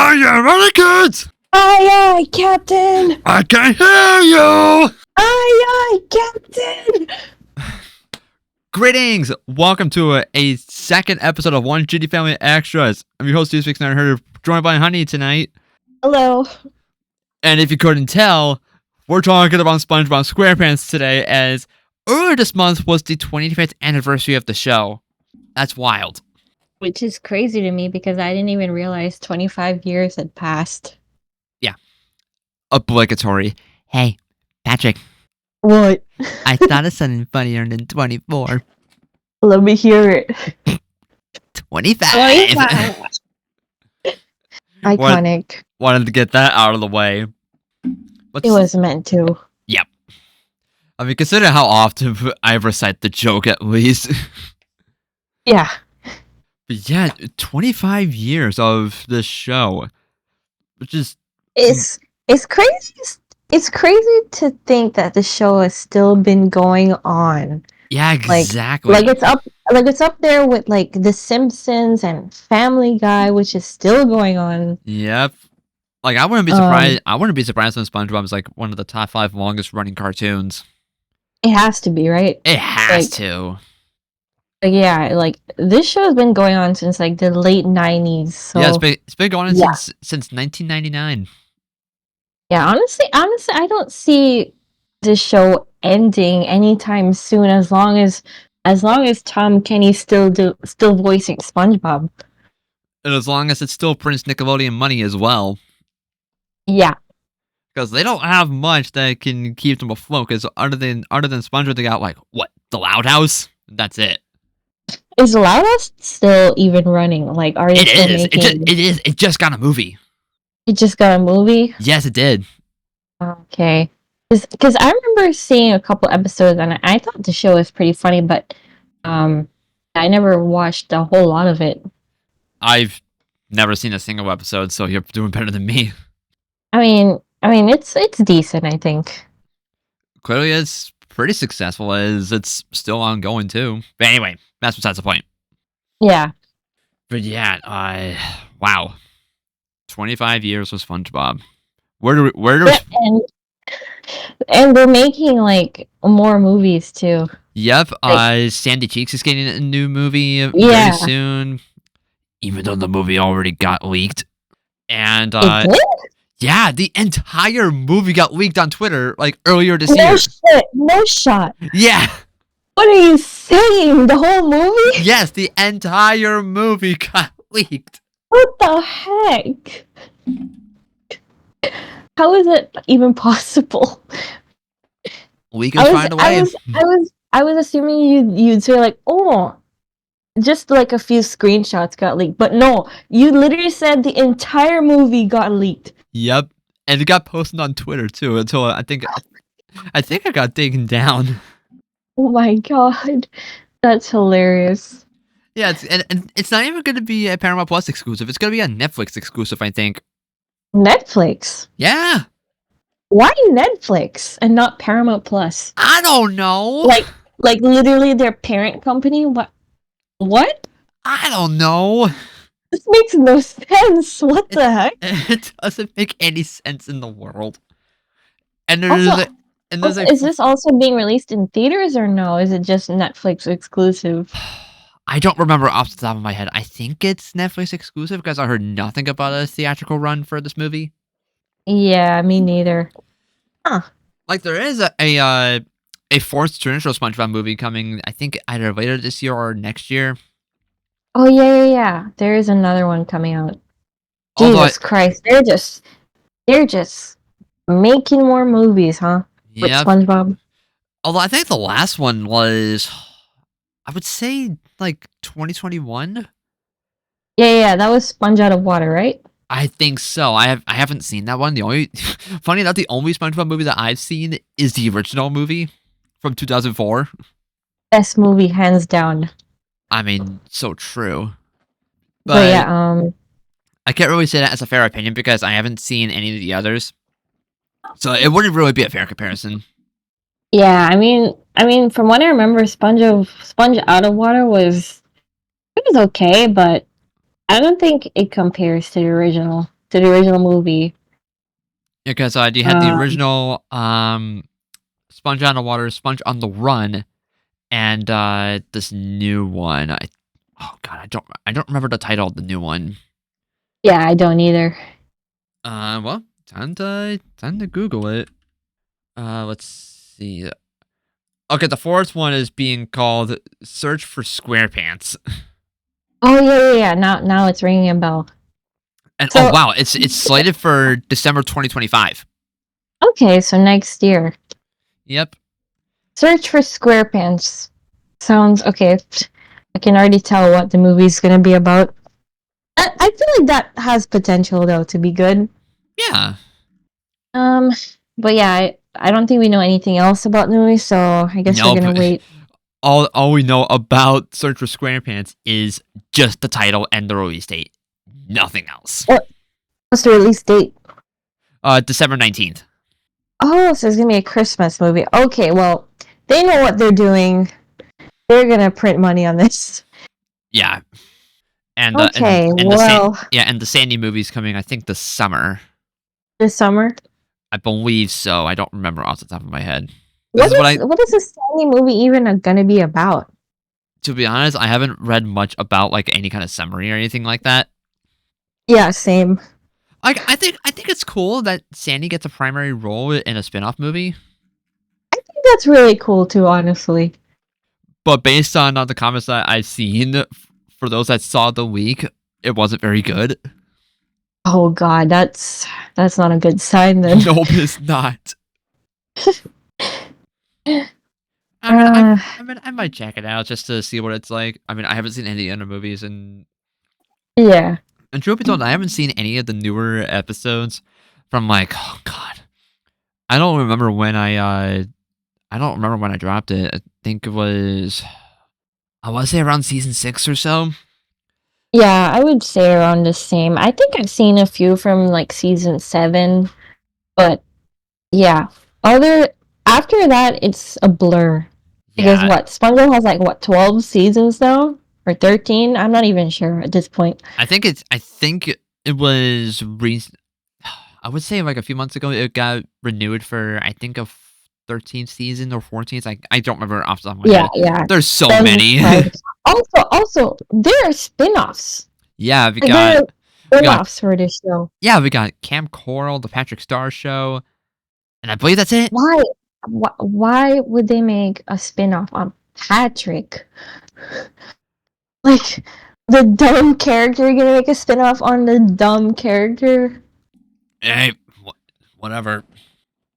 Are you ready, kids? Aye, aye, Captain! I can hear you! Aye, aye, Captain! Greetings! Welcome to a second episode of One GD Family Extras. I'm your host, Steve Speaks, and I heard joined by Hani tonight. Hello. And if you couldn't tell, we're talking about SpongeBob Squarepants today, as earlier this month was the 25th anniversary of the show. That's wild. Which is crazy to me because I didn't even realize 25 years had passed. Yeah. Obligatory. Hey, Patrick. What? I thought of something funnier than 24. Let me hear it. 25. Iconic. Wanted to get that out of the way. It was meant to. Yep. I mean, consider how often I recite the joke, at least. Yeah. But yeah, 25 years of this show, which is... It's crazy. It's crazy to think that the show has still been going on. Yeah, exactly. Like it's up there with like The Simpsons and Family Guy, which is still going on. Yep. Like I wouldn't be surprised. I wouldn't be surprised when SpongeBob is like one of the top 5 longest running cartoons. It has to be, right? It has to. Yeah, like this show has been going on since like the late 90s. So yeah, it's been going on since 1999. Yeah, honestly, I don't see this show ending anytime soon. As long as Tom Kenny's still voicing SpongeBob. And as long as it's still Prince Nickelodeon money as well. Yeah. Because they don't have much that can keep them afloat. Because other than SpongeBob, they got like what, the Loud House? That's it. Is the Loud House still even running? Like, are they still making? It is. It just got a movie. It just got a movie? Yes, it did. Okay. Because I remember seeing a couple episodes and I thought the show was pretty funny, but I never watched a whole lot of it. I've never seen a single episode, so you're doing better than me. I mean, it's decent, I think. Clearly, it's pretty successful, as it's still ongoing too. But anyway, that's besides the point. Yeah. But yeah, wow, 25 years with SpongeBob. Where and they're making like more movies too. Yep, Sandy Cheeks is getting a new movie very soon. Even though the movie already got leaked. And it did? Yeah, the entire movie got leaked on Twitter like earlier this year. No shit, no shot. Yeah. What are you saying? The whole movie? Yes, the entire movie got leaked. What the heck? How is it even possible? We can find a way. I was assuming you'd say like, oh, just like a few screenshots got leaked, but no, you literally said the entire movie got leaked. Yep, and it got posted on Twitter too. Until I think I got taken down. Oh my god, that's hilarious. Yeah, and it's not even going to be a Paramount Plus exclusive. It's going to be a Netflix exclusive, I think. Netflix? Yeah. Why Netflix and not Paramount Plus? I don't know. Like literally their parent company? What? I don't know. This makes no sense. What the heck? It doesn't make any sense in the world. And is this also being released in theaters or no? Is it just Netflix exclusive? I don't remember off the top of my head. I think it's Netflix exclusive because I heard nothing about a theatrical run for this movie. Yeah, me neither. Huh. Like there is a fourth traditional SpongeBob movie coming, I think either later this year or next year. Oh yeah. There is another one coming out. Jesus Christ, they're just making more movies, huh? With SpongeBob. Although I think the last one was, I would say, like 2021. Yeah, that was Sponge Out of Water, right? I think so. I haven't seen that one. The only funny enough, the only SpongeBob movie that I've seen is the original movie from 2004. Best movie, hands down. I mean, so true. But yeah, I can't really say that as a fair opinion because I haven't seen any of the others. So it wouldn't really be a fair comparison. Yeah, I mean, from what I remember, Sponge Out of Water was okay, but I don't think it compares to the to the original movie. Because you had the Um, original Sponge on the Water, Sponge on the Run, and this new one. Oh god, I don't remember the title of the new one. yeah, I don't either. Well, time to Google it. Let's see. Okay, the fourth one is being called Search for Squarepants. Oh yeah. Now it's ringing a bell. And oh So wow, it's slated for December 2025. okay, so next year, Yep. search for SquarePants. Sounds okay. I can already tell what the movie's gonna be about. I feel like that has potential though to be good. Yeah. Um, but yeah, I don't think we know anything else about the movie, so I guess we're Nope. gonna wait. All we know about Search for Squarepants is just the title and the release date. Nothing else. What's the release date? December 19th. Oh, so it's gonna be a Christmas movie. Okay, well, they know what they're doing. They're gonna print money on this. Yeah. Okay, And well, the Sandy movie's coming I think this summer. this summer. I believe so. I don't remember off the top of my head. This is what I What is this Sandy movie even gonna be about? to be honest, I haven't read much about like any kind of summary or anything like that. Yeah, same. I think it's cool that Sandy gets a primary role in a spin-off movie. I think that's really cool too, honestly. But based on the comments that I've seen, for those that saw the leak, it wasn't very good. Oh god, that's not a good sign then. Nope, it's not. Uh, I might check it out just to see what it's like. I mean, I haven't seen any of the other movies, yeah. and truth be told, I haven't seen any of the newer episodes from like, oh god, I don't remember when I don't remember when I dropped it. I think it was, I want to say around season 6 or so. Yeah, I would say around the same. I think I've seen a few from like season 7, but yeah. Other after that it's a blur. Because Yeah, what, SpongeBob has like what, 12 seasons now? Or 13? I'm not even sure at this point. I think it was I would say like a few months ago it got renewed for I think a 13th season or 14th. I don't remember off the top of my Yeah, head. yeah. There's so Then many. also there are spin-offs. Yeah, Like there are we got spin-offs for this show. yeah, we got Camp Coral, the Patrick Star Show, and I believe that's it. Why? Why would they make a spin-off on Patrick? Like the dumb character, you're gonna make a spin-off on the dumb character? Hey, whatever.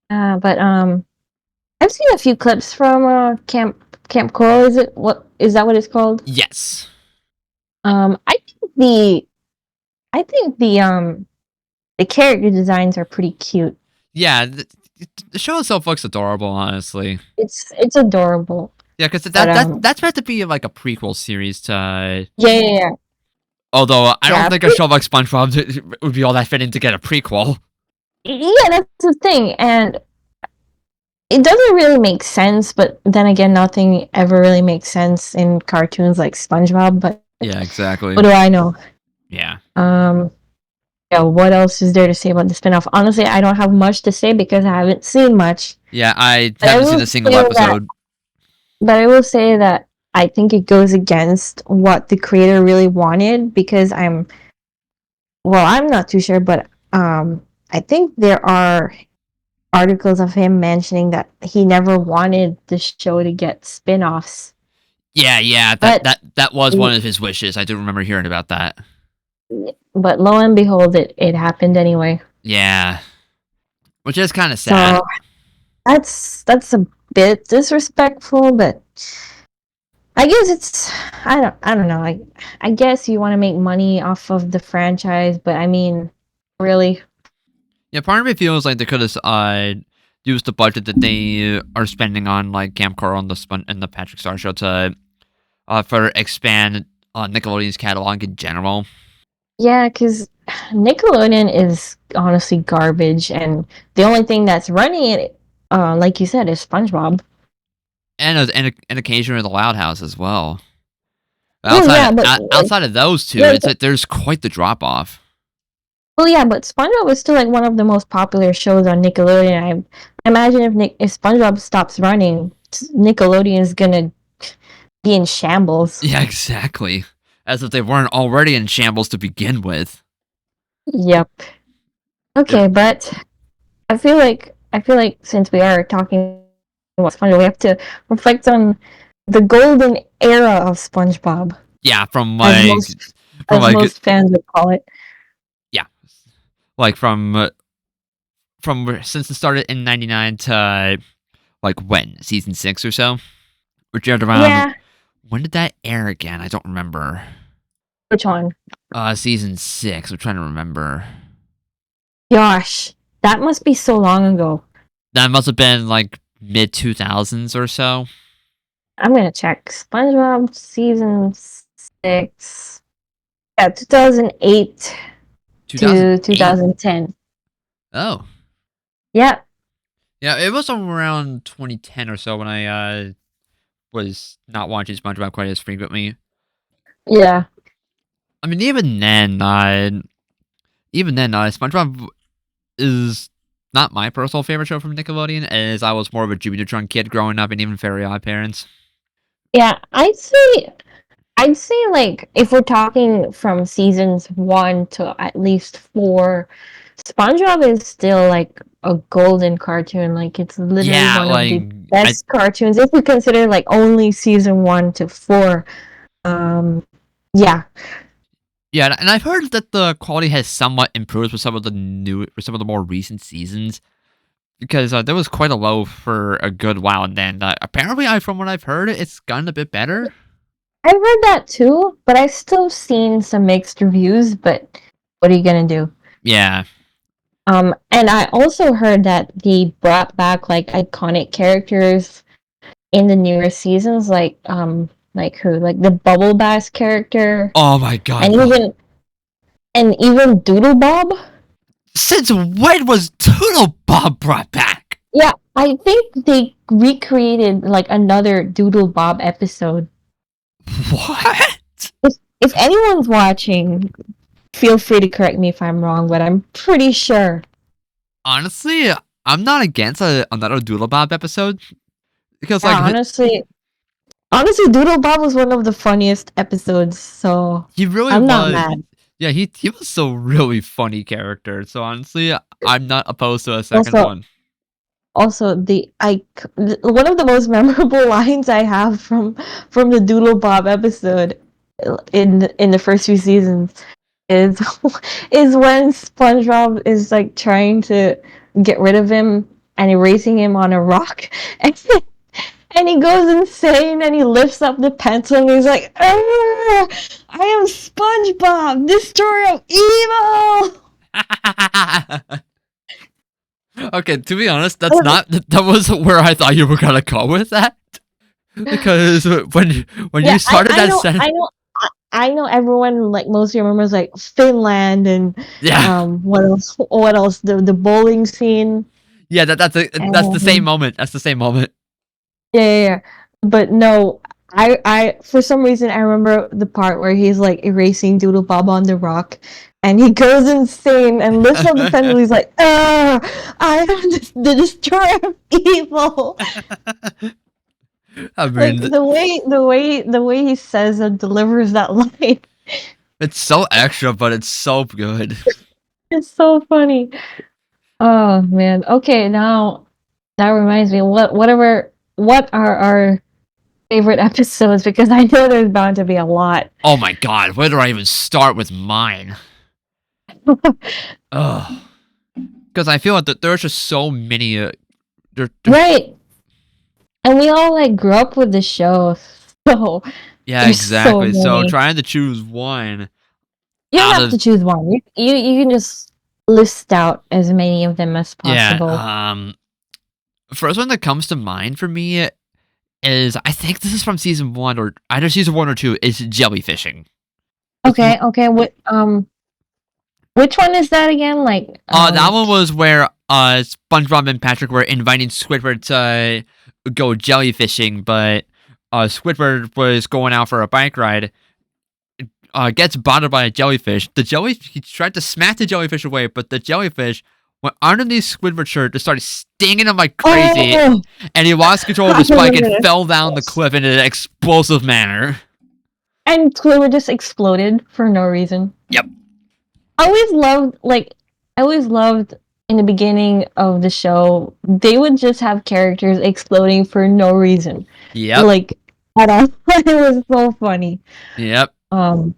But I've seen a few clips from Camp Coral. Is that what it's called? Yes. I think the character designs are pretty cute. Yeah, the show itself looks adorable, honestly. It's adorable. Yeah, because But that's meant to be like a prequel series to. yeah. Although I don't Yeah, think a show like SpongeBob would be all that fitting to get a prequel. yeah, that's the thing, and it doesn't really make sense. But then again, nothing ever really makes sense in cartoons like SpongeBob. But Yeah, exactly. what do I know? Yeah. Yeah. What else is there to say about the spinoff? Honestly, I don't have much to say because I haven't seen much. Yeah, I But I haven't seen will a single say episode. But I will say that I think it goes against what the creator really wanted because I'm not too sure, but I think there are articles of him mentioning that he never wanted the show to get spin-offs. Yeah, But that was one of his wishes. I do remember hearing about that. but lo and behold, it happened anyway. Yeah, which is kind of sad. So that's a bit disrespectful, but I guess I don't know. I guess you want to make money off of the franchise, but I mean, really? Yeah, part of me feels like they could have used the budget that they are spending on like Camp Coral and the Patrick Star Show to further expand Nickelodeon's catalog in general. Yeah, because Nickelodeon is honestly garbage, and the only thing that's running it, like you said, is SpongeBob. And occasionally the Loud House as well. Oh yeah, but Outside of those two, yeah, it's like there's quite the drop off. Well, yeah, but SpongeBob was still like one of the most popular shows on Nickelodeon. I imagine if SpongeBob stops running, Nickelodeon is gonna be in shambles. Yeah, exactly. As if they weren't already in shambles to begin with. Yep. Yeah, Okay, but I feel like since we are talking about SpongeBob, we have to reflect on the golden era of SpongeBob, yeah, as most from as like most fans would call it. yeah, like from since it started in '99 to like when season 6 or so, which aired around. Yeah, When did that air again? I don't remember. which one? Season 6. I'm trying to remember. Gosh, that must be so long ago. That must have been like mid 2000s or so. I'm gonna check. SpongeBob season 6. Yeah, 2008 to 2008. 2010. Oh, Yeah, yeah. It was around 2010 or so when I was not watching SpongeBob quite as frequently. yeah, I mean, even then, SpongeBob is not my personal favorite show from Nickelodeon, as I was more of a Jimmy Neutron kid growing up, and even Fairy Odd Parents. yeah. I'd say like if we're talking from seasons 1 to at least 4, SpongeBob is still like a golden cartoon. Like it's literally Yeah, one of the I best cartoons if we consider like only season 1 to 4. Um, yeah, yeah, and I've heard that the quality has somewhat improved with some of the more recent seasons. Because there was quite a low for a good while, and then apparently, from what I've heard, it's gotten a bit better. I've heard that too, but I've still seen some mixed reviews. But what are you gonna do? Yeah. And I also heard that they brought back like iconic characters in the newer seasons, like who, like the Bubble Bass character, Oh my god. and even Doodle Bob. Since when was Toodle Bob brought back? Yeah, I think they recreated like another Doodle Bob episode. What? If anyone's watching, feel free to correct me if I'm wrong, but I'm pretty sure. Honestly, I'm not against another Doodle Bob episode because, Yeah, honestly, Doodle Bob was one of the funniest episodes, so he really I'm not was. mad. Yeah, he was a really funny character. So honestly, I'm not opposed to a second Also, one. one of the most memorable lines I have from the Doodle Bob episode in the first few seasons is is when SpongeBob is like trying to get rid of him and erasing him on a rock, and he goes insane and he lifts up the pencil and he's like, "I am SpongeBob, destroyer of evil." Okay, to be honest, that was where I thought you were gonna go with that. Because when Yeah, you started I that know, sentence, I know everyone like mostly remembers like Finland and yeah, what else? What else? The bowling scene yeah, that's the same and moment. That's the same moment. yeah. But no, I for some reason I remember the part where he's like erasing Doodle Bob on the rock, and he goes insane and lifts up the pencil. He's like, I am the destroyer of evil." I Like mean, the way he says and delivers that line, it's so extra, but it's so good. it's so funny. Oh man. Okay, now that reminds me. What are our favorite episodes? Because I know there's bound to be a lot. Oh my god, where do I even start with mine? Ugh, because I feel like there's just so many. There's Right. And we all like grew up with the show, so yeah, there's so exactly. So many. trying to choose one You don't out have to of choose one. You can just list out as many of them as yeah, possible. first one that comes to mind for me is I think this is from season 1 or either season 1 or 2 is jellyfishing. It's Okay. Which one is that again? Like that one was where SpongeBob and Patrick were inviting Squidward to go jellyfishing, but Squidward was going out for a bike ride gets bothered by a jellyfish. He tried to smack the jellyfish away, but the jellyfish went underneath Squidward's shirt and started stinging him like crazy, Oh, and he lost control of I the spike and remember fell down the this. cliff in an explosive manner. And Squidward just exploded for no reason. Yep. I always loved in the beginning of the show, they would just have characters exploding for no reason. Yep. Like at all. It was so funny. Yep. Um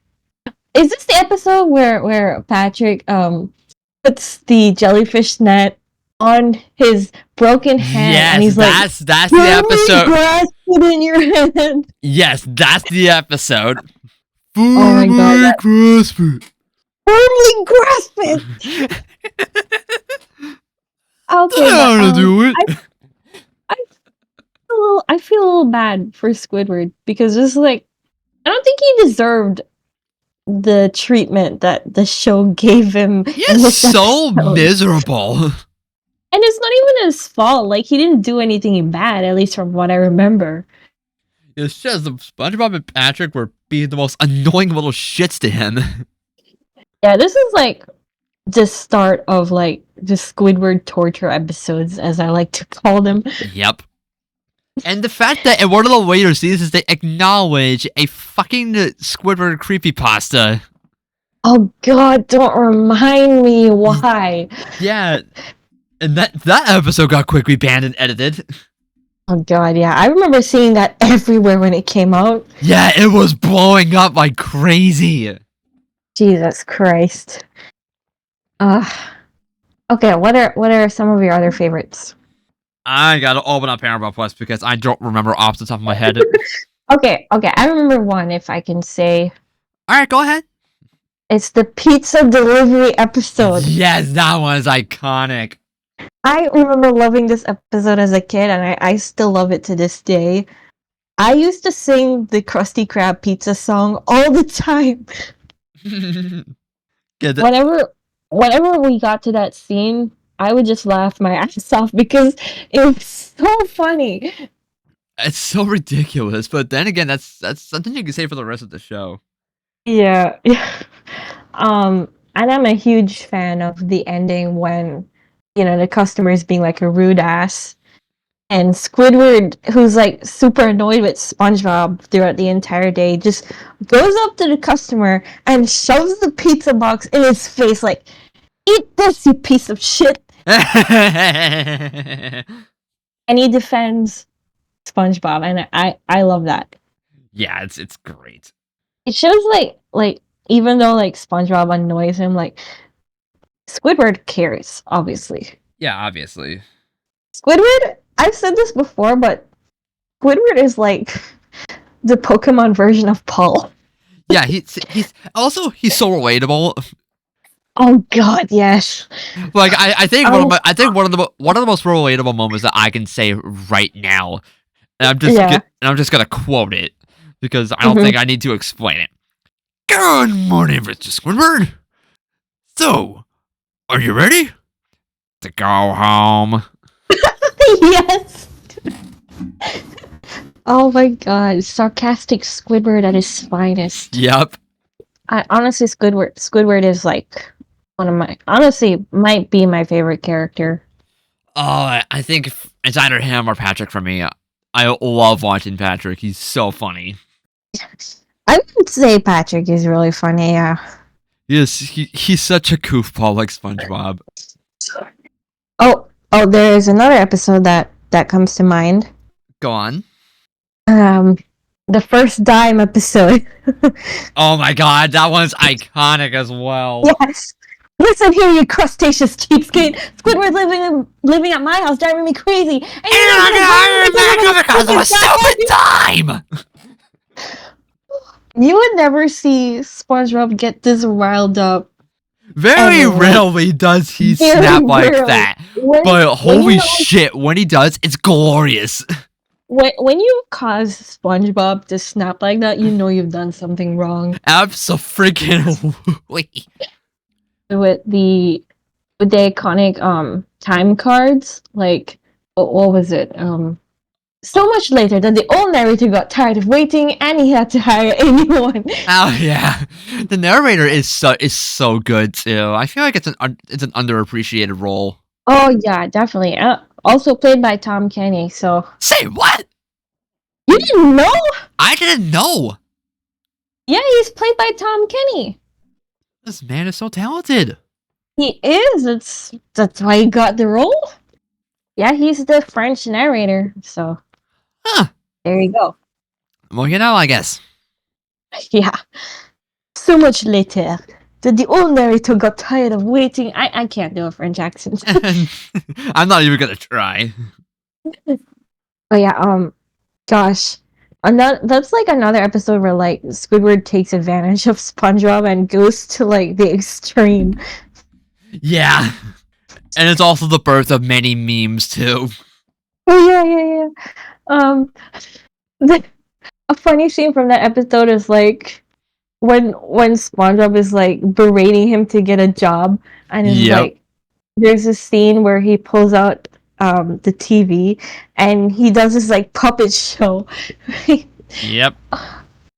is this the episode where Patrick puts the jellyfish net on his broken hand and Yes, he's like, that's the firmly episode. grasp it in your hand. Yes, that's the episode. Oh my god, Firmly that grasp it. firmly grasp it. Okay, but How to do it? I I feel a little bad for Squidward because it's like I don't think he deserved the treatment that the show gave him He in is this so episode. miserable. And it's not even his fault. Like he didn't do anything bad, at least from what I remember. It's just SpongeBob and Patrick were being the most annoying little shits to him. Yeah, this is like the start of like the Squidward torture episodes, as I like to call them. Yep. And the fact that in one of the later seasons they acknowledge a fucking Squidward creepypasta. Oh god, don't remind me why. Yeah. And that episode got quickly banned and edited. Oh god, yeah. I remember seeing that everywhere when it came out. Yeah, it was blowing up like crazy. Jesus Christ. Okay, what are some of your other favorites? I gotta open up Paramount Plus because I don't remember off the top of my head. Okay, I remember one if I can say. Alright, go ahead. It's the pizza delivery episode. Yes, that one is iconic. I remember loving this episode as a kid, and I still love it to this day. I used to sing the Krusty Krab pizza song all the time. Yeah, Whenever we got to that scene, I would just laugh my ass off because it was so funny. it's so ridiculous, but then again, that's something you can say for the rest of the show. Yeah, yeah. And I'm a huge fan of the ending when, the customer is being like a rude ass. And Squidward, who's like super annoyed with SpongeBob throughout the entire day, just goes up to the customer and shoves the pizza box in his face, like, "Eat this, you piece of shit!" Yeah, And he defends SpongeBob, and I love that. it's great. It shows like even though like SpongeBob annoys him, like Squidward cares, obviously. Yeah, obviously. Squidward, I've said this before, but Squidward is like the Pokemon version of Paul. Yeah, he's he's so relatable. Oh God, yes. Like I think Oh, one of the most relatable moments that I can say right now, and yeah. I'm just gonna quote it because I don't Mhm. think I need to explain it. Good morning, Mr. Squidward. So, are you ready to go home? Yes. Oh my God, sarcastic Squidward at his finest. Yep. I honestly, Squidward is like one of my honestly might be my favorite character. Oh, I think it's either him or Patrick for me. I love watching Patrick. He's so funny. I would say Patrick is really funny. Yeah. He's such a goofball like SpongeBob. Oh, there is another episode that comes to mind. Go on. The first dime episode. Oh my god, that one's iconic as well. Yes. Listen here, you crustaceous cheapskate. Squidward living at my house, driving me crazy. And And I'm gonna hire him back because of a stupid time! You would never see SpongeBob get this riled up. Very Ever, like, rarely does he very snap like rarely. that. When, But when holy you know, shit, when he does, it's glorious. when you cause SpongeBob to snap like that, you know you've done something wrong. Abso-freaking-lutely. With the iconic time cards, like what was it? So much later that the old narrator got tired of waiting and he had to hire a new one. Oh yeah, the narrator is so good too. I feel like it's an underappreciated role. Oh yeah, definitely. Also played by Tom Kenny. So Say what? you didn't know? I didn't know. Yeah, he's played by Tom Kenny. This man is so talented. He is. That's why he got the role. Yeah, he's the French narrator. So Huh. there you go. Well, you know, I guess. Yeah. So much later that the old narrator got tired of waiting. I can't do a French accent. I'm not even gonna try. Oh yeah, gosh. That's like another episode where like Squidward takes advantage of SpongeBob and goes to like the extreme. Yeah. And it's also the birth of many memes too. Oh yeah. Um a funny scene from that episode is like when SpongeBob is like berating him to get a job and is Yep. like there's a scene where he pulls out the TV and he does this like puppet show. Yep.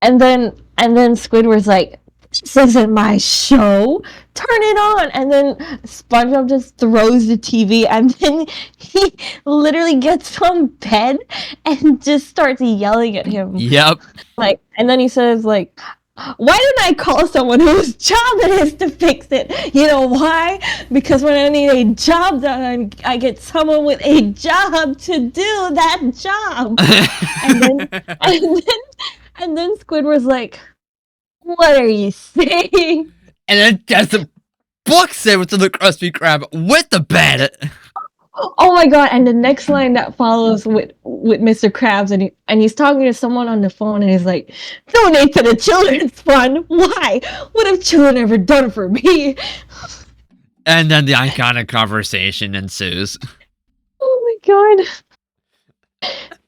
And then Squidward's like, this isn't my show. Turn it on. And then SpongeBob just throws the TV and then he literally gets on bed and just starts yelling at him. Yep. Like, and then he says like, why didn't I call someone whose job it is to fix it? You know why? Because when I need a job done, I get someone with a job to do that job. and then Squidward's like, what are you saying? And then just books it to the Krusty Krab with the bed. Oh my god! And the next line that follows with Mr. Krabs, and he's talking to someone on the phone, and he's like, "Donate to the children's fund. Why? What have children ever done for me?" And then the iconic conversation ensues. Oh my god!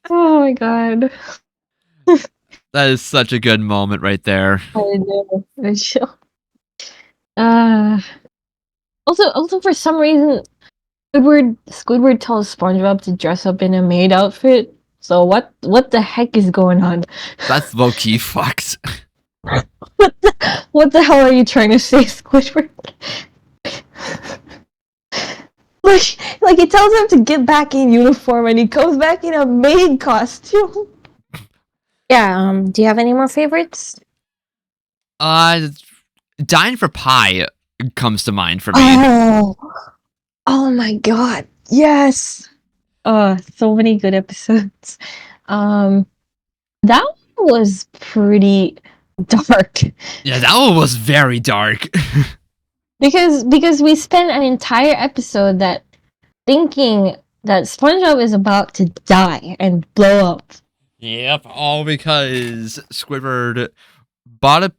Oh my god! That is such a good moment right there. I know. Also, for some reason, Squidward tells SpongeBob to dress up in a maid outfit. So what the heck is going on? That's low key fucked. What the hell are you trying to say, Squidward? like he tells him to get back in uniform and he comes back in a maid costume. Yeah, do you have any more favorites? Dying for Pie comes to mind for me. Oh my god. Yes. So many good episodes. That one was pretty dark. Yeah, that one was very dark. because we spent an entire episode that thinking that SpongeBob is about to die and blow up. Yep, all because Squidward bought a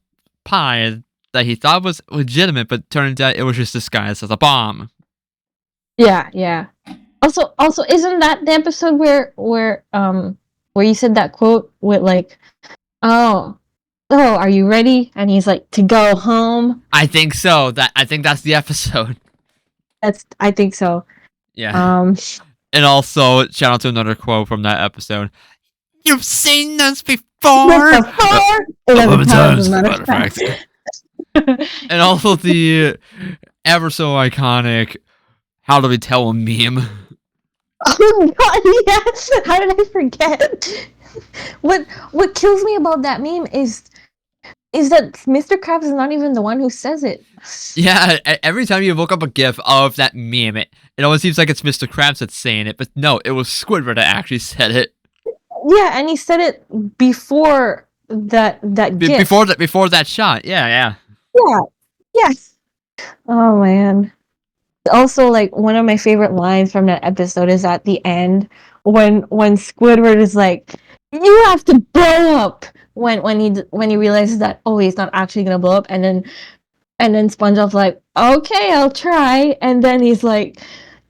pie that he thought was legitimate, but turned out it was just disguised as a bomb. Yeah. Also, isn't that the episode where you said that quote with like, oh, are you ready? And he's like, to go home. I think so. I think that's the episode. I think so. Yeah. And also, shout out to another quote from that episode. You've seen this before. 11 times, as a matter of fact. And also the ever so iconic "How do we tell a meme?" Oh god, yes! How did I forget? What kills me about that meme is that Mr. Krabs is not even the one who says it. Yeah, every time you look up a GIF of that meme, it always seems like it's Mr. Krabs that's saying it, but no, it was Squidward that actually said it. Yeah, and he said it before that GIF. Before that shot. Yeah. Yeah. Yes. Oh man. Also, like one of my favorite lines from that episode is at the end when Squidward is like, "You have to blow up," when he realizes that he's not actually gonna blow up, and then SpongeBob's like, "Okay, I'll try," and then he's like,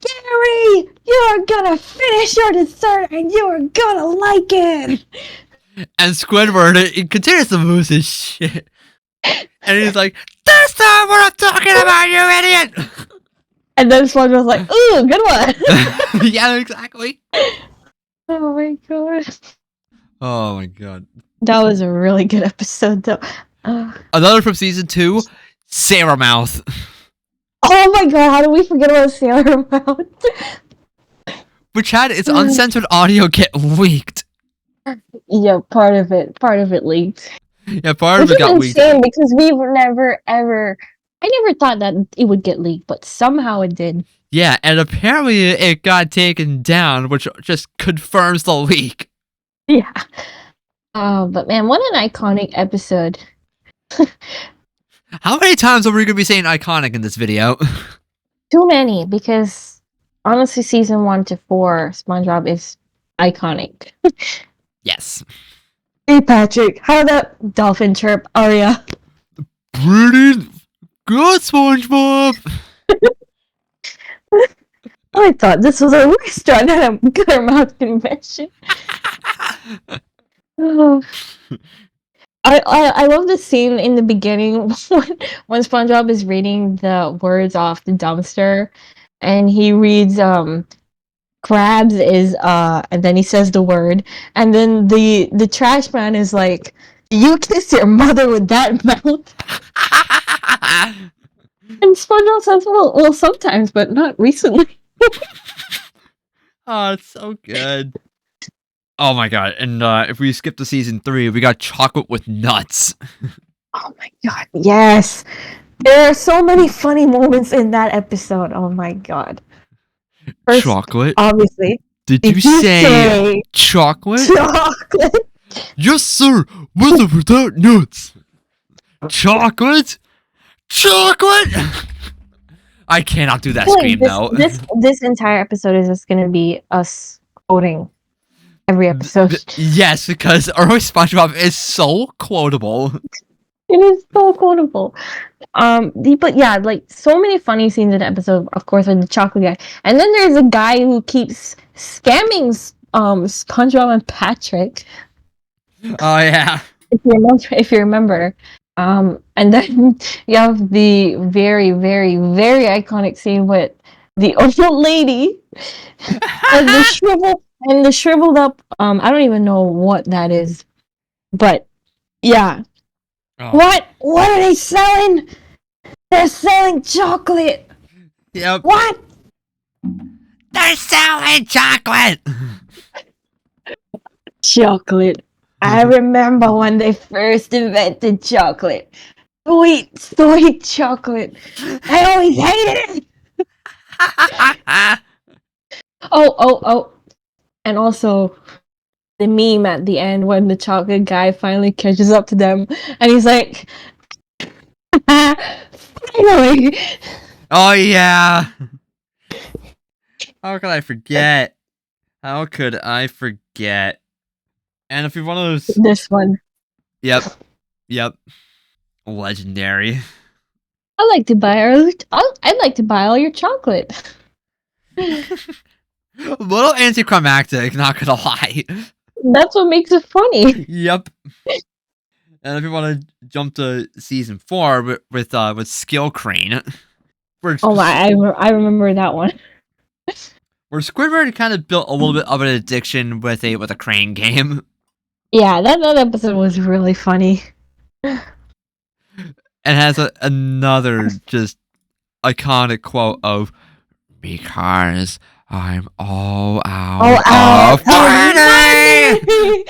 "Gary, you're gonna finish your dessert and you're gonna like it." And Squidward, he continues to lose his shit, and he's like, "That's not what I'm talking about, you idiot!" And then SpongeBob's like, "Ooh, good one." Yeah, exactly. Oh my god. Oh my god. That was a really good episode, though. Another from season 2, Sarah Mouth. Oh my god, how do we forget about Sailor Moon? Which had its uncensored audio get leaked. Yeah, part of it leaked. Yeah, part Which of it is got leaked. insane because we were never ever. I never thought that it would get leaked, but somehow it did. Yeah, and apparently it got taken down, which just confirms the leak. Yeah. But man, what an iconic episode. How many times are we going to be saying iconic in this video? Too many, because honestly, season 1 to 4, SpongeBob is iconic. Yes. Hey Patrick, how that dolphin chirp, Arya? Pretty good, SpongeBob. I thought this was a restaurant at a Guttermouth convention. Oh. I love the scene in the beginning when SpongeBob is reading the words off the dumpster, and he reads crabs is and then he says the word, and then the trash man is like, "You kiss your mother with that mouth?" And SpongeBob says, "Well, sometimes, but not recently." Oh, it's so good. Oh my god! And if we skip to season 3, we got chocolate with nuts. Oh my god, yes! There are so many funny moments in that episode. Oh my god. First, Chocolate? obviously. Did Did you you say chocolate? chocolate? Yes, sir. With or without nuts. Chocolate? Chocolate? I cannot do that scream though. This entire episode is just gonna be us quoting every episode. Yes, because early SpongeBob is so quotable. It is so quotable. But yeah, like so many funny scenes in the episode, of course, with the chocolate guy. And then there's a guy who keeps scamming SpongeBob and Patrick. Oh yeah. If you remember. And then you have the very, very, very iconic scene with the old lady and the shriveled up. I don't even know what that is, but yeah. Oh. What are they selling? They're selling chocolate. Yep. What? They're selling chocolate. Chocolate. I remember when they first invented chocolate. Sweet chocolate. I always hated it. Oh. And also the meme at the end when the chocolate guy finally catches up to them and he's like, finally. Oh yeah. How could I forget? How could I forget? And if you're one of those, This one. Yep. Legendary. I'd like to buy all your chocolate. A little anticlimactic, not gonna lie. That's what makes it funny. Yep. And if you want to jump to season 4 with Skill Crane, I remember that one. Where Squidward kind of built a little bit of an addiction with a crane game. Yeah, that episode was really funny. And has another just iconic quote of, "Because I'm all out of money."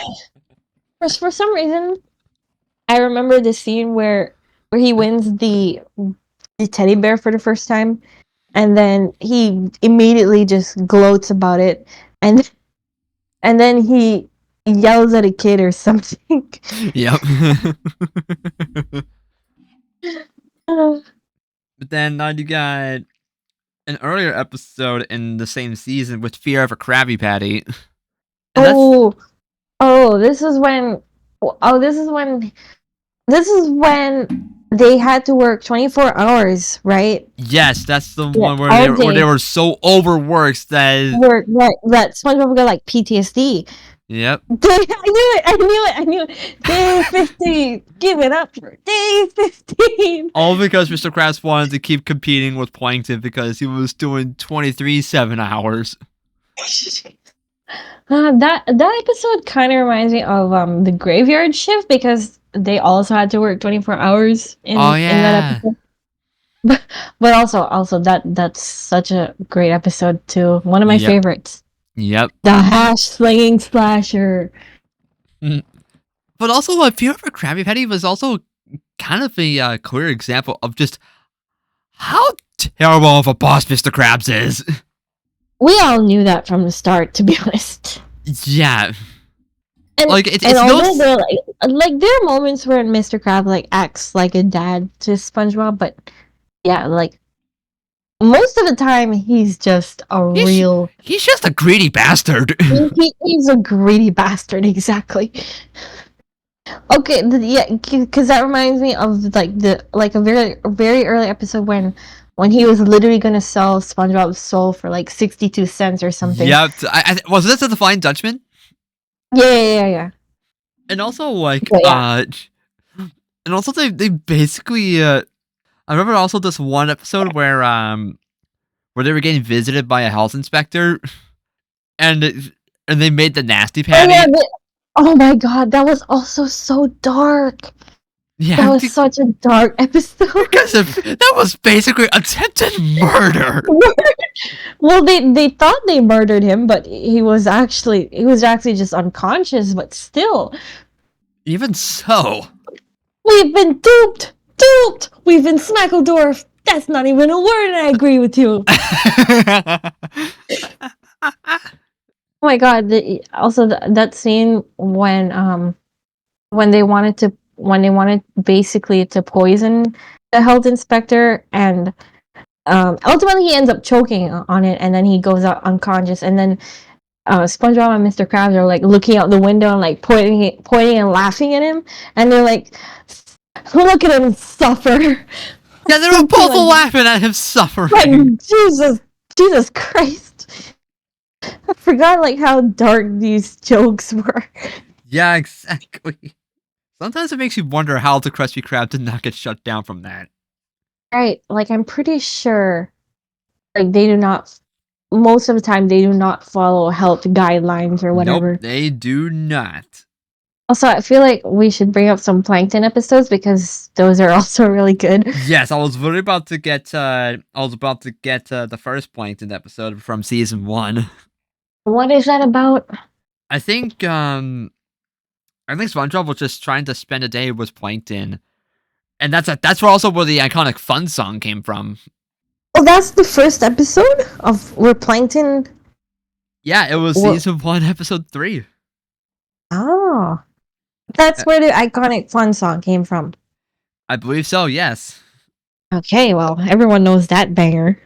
For some reason, I remember the scene where he wins the teddy bear for the first time, and then he immediately just gloats about it, and then he yells at a kid or something. Yep. But then you got an earlier episode in the same season with Fear of a Krabby Patty. This is when. This is when they had to work 24 hours, right? Yes, that's the one where they were so overworked that SpongeBob got like PTSD. Yep. I knew it. Day 15. Give it up for day 15. All because Mr. Krabs wanted to keep competing with Plankton because he was doing 23/7 hours. That episode kind of reminds me of the graveyard shift because they also had to work 24 hours Oh in that yeah. episode. But also that's such a great episode too. One of my Yep. favorites. Yep. The hash slinging slasher. But also, Fear of a Krabby Patty was also kind of a clear example of just how terrible of a boss Mr. Krabs is. We all knew that from the start, to be honest. Yeah. And Like, and it's no. although there like there are moments where Mr. Crab like acts like a dad to SpongeBob, but yeah, like most of the time he's just a He's, real he's just a greedy bastard. he's a greedy bastard, exactly. Okay, yeah, because that reminds me of like a very early episode when he was literally gonna sell SpongeBob's soul for like 62 cents or something. Yep. Was this a Defiant Dutchman? Yeah. And also, like, But yeah. and also they basically, I remember also this one episode where they were getting visited by a health inspector, and they made the nasty Oh yeah, patty. oh my god, that was also so dark. That Yeah, was such a dark episode. because that was basically attempted murder. Well, they thought they murdered him, but he was actually just unconscious. But still, Even so. we've been duped. We've been Smackledorf. That's not even a word, and I agree with you. Oh my god! Also, that scene when they wanted basically to poison the health inspector, and ultimately he ends up choking on it, and then he goes out unconscious, and then SpongeBob and Mr. Krabs are like looking out the window and like pointing and laughing at him, and they're like, "Look at him suffer." Yeah, they were both laughing at him suffering. Like, Jesus Christ! I forgot like how dark these jokes were. Yeah, exactly. Sometimes it makes you wonder how the Krusty Krab did not get shut down from that. Right, like I'm pretty sure, like they do not. Most of the time, they do not follow health guidelines or whatever. Nope, they do not. Also, I feel like we should bring up some Plankton episodes because those are also really good. Yes, I was really about to get. The first Plankton episode from season 1. What is that about? I think SpongeBob was just trying to spend a day with Plankton, and that's also where the iconic "Fun" song came from. Oh, that's the first episode of where Plankton. Yeah, it was season 1, episode 3. Oh, that's where the iconic "Fun" song came from. I believe so. Yes. Okay, well, everyone knows that banger.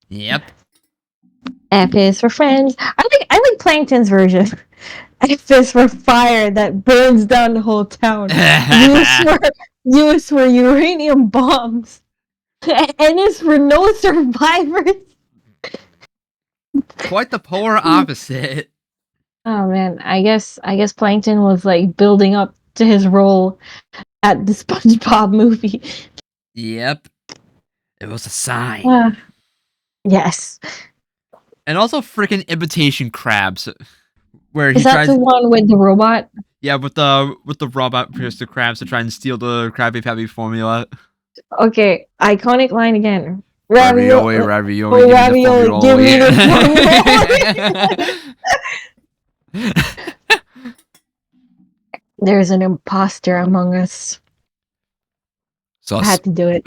Yep. F is for friends. I like Plankton's version. F is for fire that burns down the whole town. U is for uranium bombs. N is for no survivors. Quite the polar opposite. Oh man, I guess Plankton was like building up to his role at the SpongeBob movie. Yep. It was a sign. Yes. And also freaking imitation crabs. Where Is that the one with the robot? Yeah, with the robot Mr. Krabs to try and steal the Krabby Patty formula. Okay, iconic line again. Ravioli, give me the formula. There's an imposter among us. I had to do it.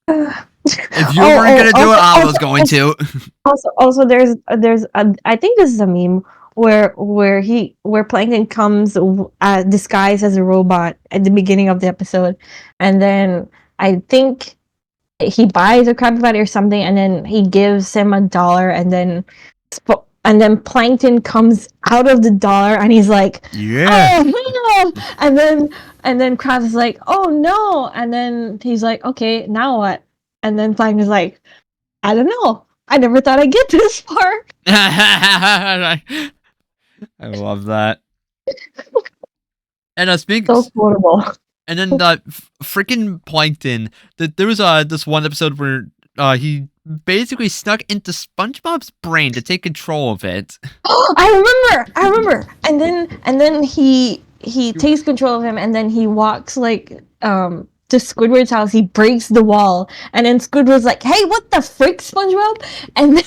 If you weren't gonna do it, I was going to. Also, there's I think this is a meme where Plankton comes disguised as a robot at the beginning of the episode, and then I think he buys a Krabby Patty or something, and then he gives him $1, and then Plankton comes out of the dollar, and he's like, yeah. Oh, no! And then Krabs is like, oh no, and then he's like, okay, now what? And then Plankton's like, I don't know. I never thought I'd get this far. I love that. And speaking so quotable. And then freaking Plankton. There was this one episode where he basically snuck into SpongeBob's brain to take control of it. I remember. And then he takes control of him, and then he walks like to Squidward's house. He breaks the wall, and then Squidward's like, "Hey, what the frick, SpongeBob?" And then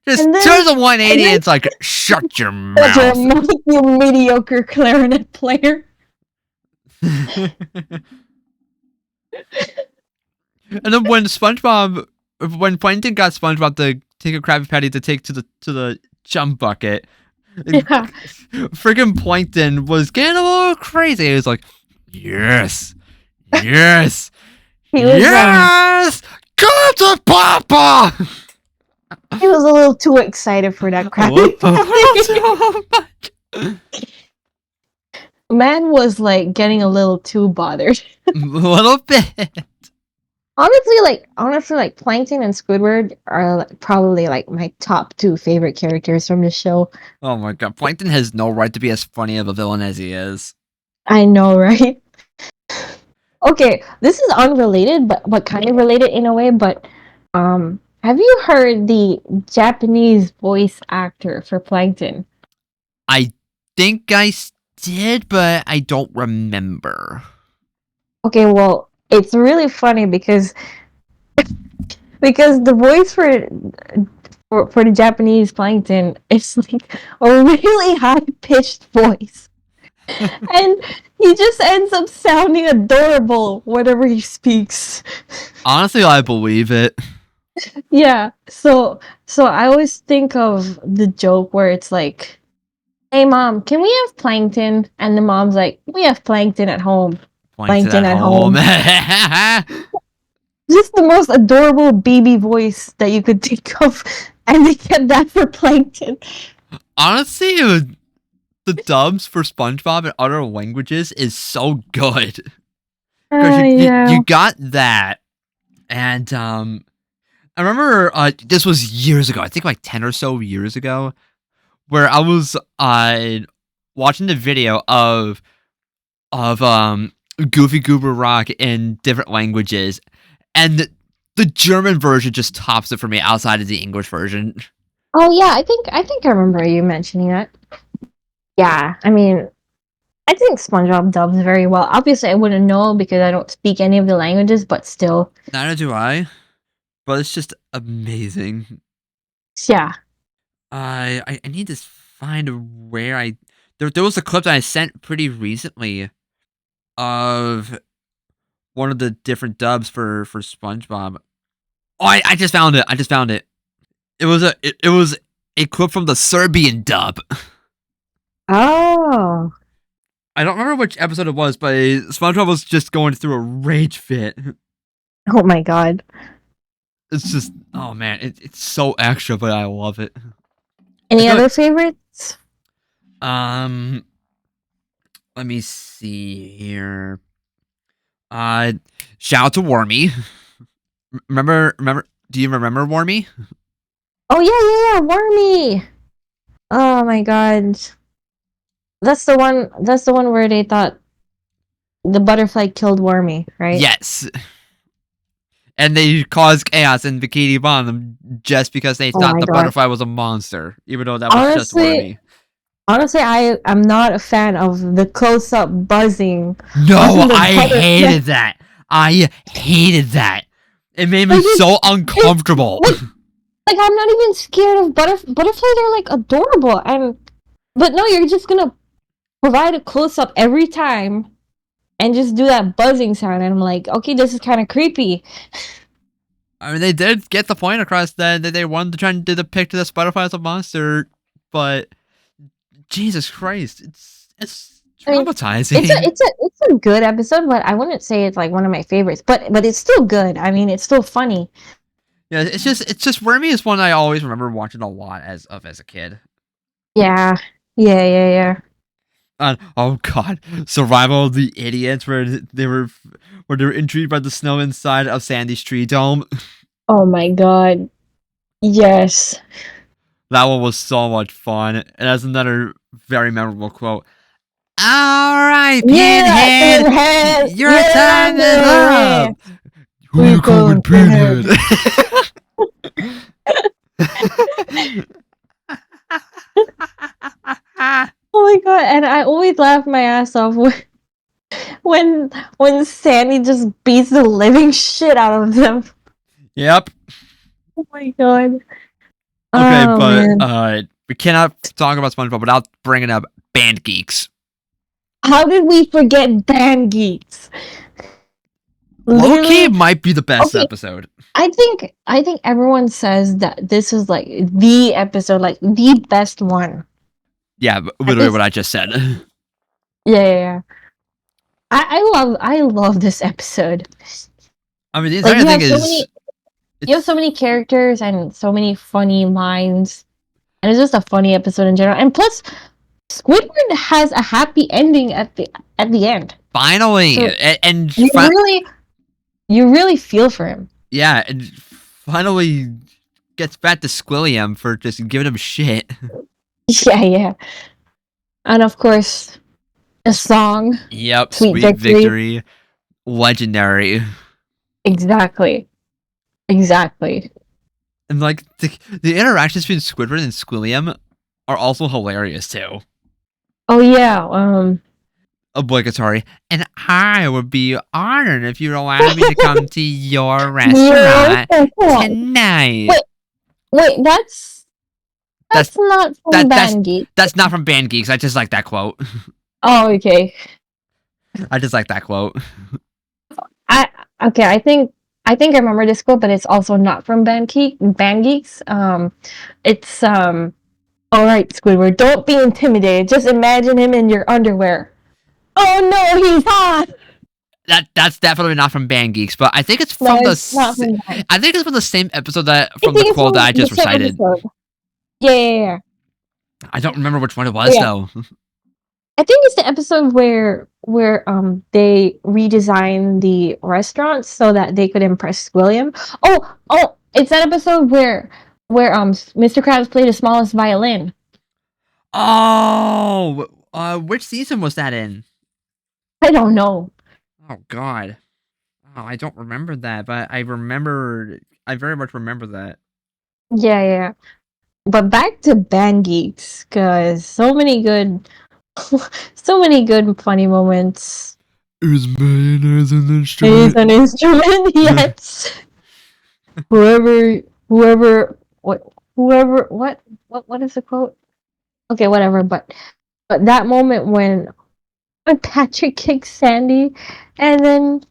Just and then turns a and 180 and then it's like, shut your shut your mouth. mouth, you mediocre clarinet player. And then when Plankton got SpongeBob to take a Krabby Patty to take to the jump bucket, Yeah, freaking Plankton was getting a little crazy. He was like, yes, yes, he was yes, come to Papa. he was a little too excited for that A Krabby little Patty. too much. Man was like getting a little too bothered. A little bit. Honestly, like Plankton and Squidward are like, probably like my top two favorite characters from the show. Oh my god, Plankton has no right to be as funny of a villain as he is. I know, right? Okay, this is unrelated, but kind of related in a way. But have you heard the Japanese voice actor for Plankton? I think I did, but I don't remember. Okay, well, it's really funny because the voice for the Japanese Plankton is like a really high pitched voice. And he just ends up sounding adorable whenever he speaks. Honestly, I believe it. Yeah. So I always think of the joke where it's like, "Hey mom, can we have plankton?" And the mom's like, "We have plankton at home." Plankton Plankton at at home. home. Just the most adorable baby voice that you could think of. And they kept that for plankton. Honestly, the dubs for SpongeBob in other languages is so good. Because you Yeah. got that. And I remember this was years ago. I think like 10 or so years ago, where I was watching the video of Goofy Goober Rock in different languages, and the German version just tops it for me outside of the English version. Oh yeah, I think I remember you mentioning that. Yeah, I mean, I think SpongeBob dubs very well. Obviously, I wouldn't know because I don't speak any of the languages, but still, Neither do I, but it's just amazing. yeah. I need to find where there was a clip that I sent pretty recently of one of the different dubs for SpongeBob. Oh, I just found it. I just found it. It was a clip from the Serbian dub. Oh, I don't remember which episode it was, but SpongeBob was just going through a rage fit. oh my God. It's just, oh man, it's so extra, but I love it. I Any feel other like, favorites? um, let me see here. Shout out to Wormy. Remember? Do you remember Wormy? Oh yeah, yeah, yeah, Wormy. Oh my God. That's the one. That's the one where they thought the butterfly killed Wormy, right? Yes. And they caused chaos in Bikini Bottom just because they Oh thought my the God. butterfly was a monster, even though that was just Honestly, Wormy. honestly, I am not a fan of the close-up buzzing No, on the I butterfly. hated that. I hated that. It made me Like so it, uncomfortable. like I'm not even scared of butterflies. Are like adorable, and but no, you're just gonna provide a close up every time and just do that buzzing sound, and I'm like, okay, this is kind of creepy. I mean, they did get the point across that they wanted to try and depict this butterfly as a monster, but Jesus Christ, it's I mean, it's a traumatizing. it's a it's a good episode, but I wouldn't say it's like one of my favorites. But it's still good. I mean, it's still funny. Yeah, it's just Wormy is one I always remember watching a lot as a kid. Yeah, yeah, yeah, yeah. And oh god, Survival of the Idiots, where they were intrigued by the snow inside of Sandy's tree dome. Oh my God. Yes. That one was so much fun. And that's another very memorable quote. All right, Yeah, Pinhead, Pinhead, your you're time is under up. arrest. Who We you calling calling pinhead? Oh my god! And I always laugh my ass off when when Sandy just beats the living shit out of them. Yep. Oh my god! Okay, Oh but man, we cannot talk about SpongeBob without bringing up Band Geeks. how did we forget Band Geeks? Low key Literally, might be the best okay. episode. I think everyone says that this is like the episode, like the best one. Yeah, At literally least, what I just said. yeah. I love this episode. I mean, the Like entire thing is you have so it's many characters and so many funny lines, and it's just a funny episode in general. And plus, Squidward has a happy ending at the end, finally so and you really feel for him. yeah, and finally gets back to Squilliam for just giving him shit. Yeah, and of course the song Yep, "Sweet sweet Victory." victory, legendary, Exactly. and like the interactions between Squidward and Squilliam are also hilarious too. Oh yeah. Obligatory. And I would be honored if you'd allow me to come to your Yes. restaurant Wait, tonight. wait. That's That's not from that that's Band Geek. that's not from Band Geeks. I just like that quote. Oh, okay. I just like that quote. I okay. I think I remember this quote, but it's also not from Band Geeks. It's All right, Squidward, don't be intimidated. Just imagine him in your underwear. Oh no, he's hot. That's definitely not from Band Geeks, but I think it's No, from it's not from that. I think it's from the same episode that I from the think it's quote that from I the just same recited. episode. Yeah. I don't remember which one it Oh, was yeah. though. I think it's the episode where they redesign the restaurant so that they could impress William. Oh, it's that episode where Mr. Krabs played the smallest violin. Oh, which season was that in? I don't know. Oh God. Oh, I don't remember that, but I very much remember that. Yeah. But back to Band Geeks, cause so many good funny moments. Is mayonnaise an It instrument? is an instrument, yes. Whoever, what is the quote? Okay, whatever. But that moment when Patrick kicks Sandy, and then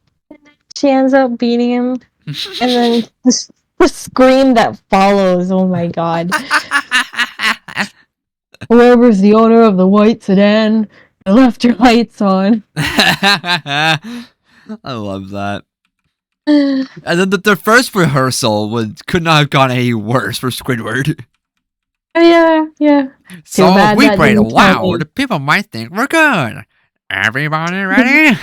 she ends up beating him, and then the scream that follows. Oh my god! Whoever's the owner of the white sedan, you left your lights on. I love that. And then the first rehearsal could not have gone any worse for Squidward. Yeah. So if bad we that played didn't tell me. loud, people might think we're good. Everybody ready?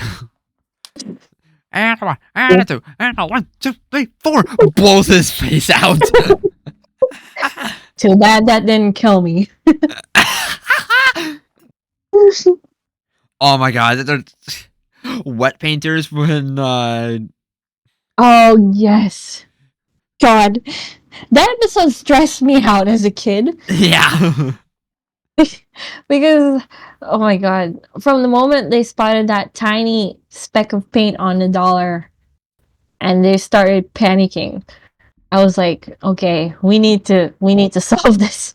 And one, and two, and a 1, 2, 3, 4. Blows his face out. Too bad that didn't kill me. Oh my god, they're wet painters when Oh yes, God, that episode stressed me out as a kid. yeah. Because oh my god, from the moment they spotted that tiny speck of paint on the dollar and they started panicking, I was like, okay, we need to solve this.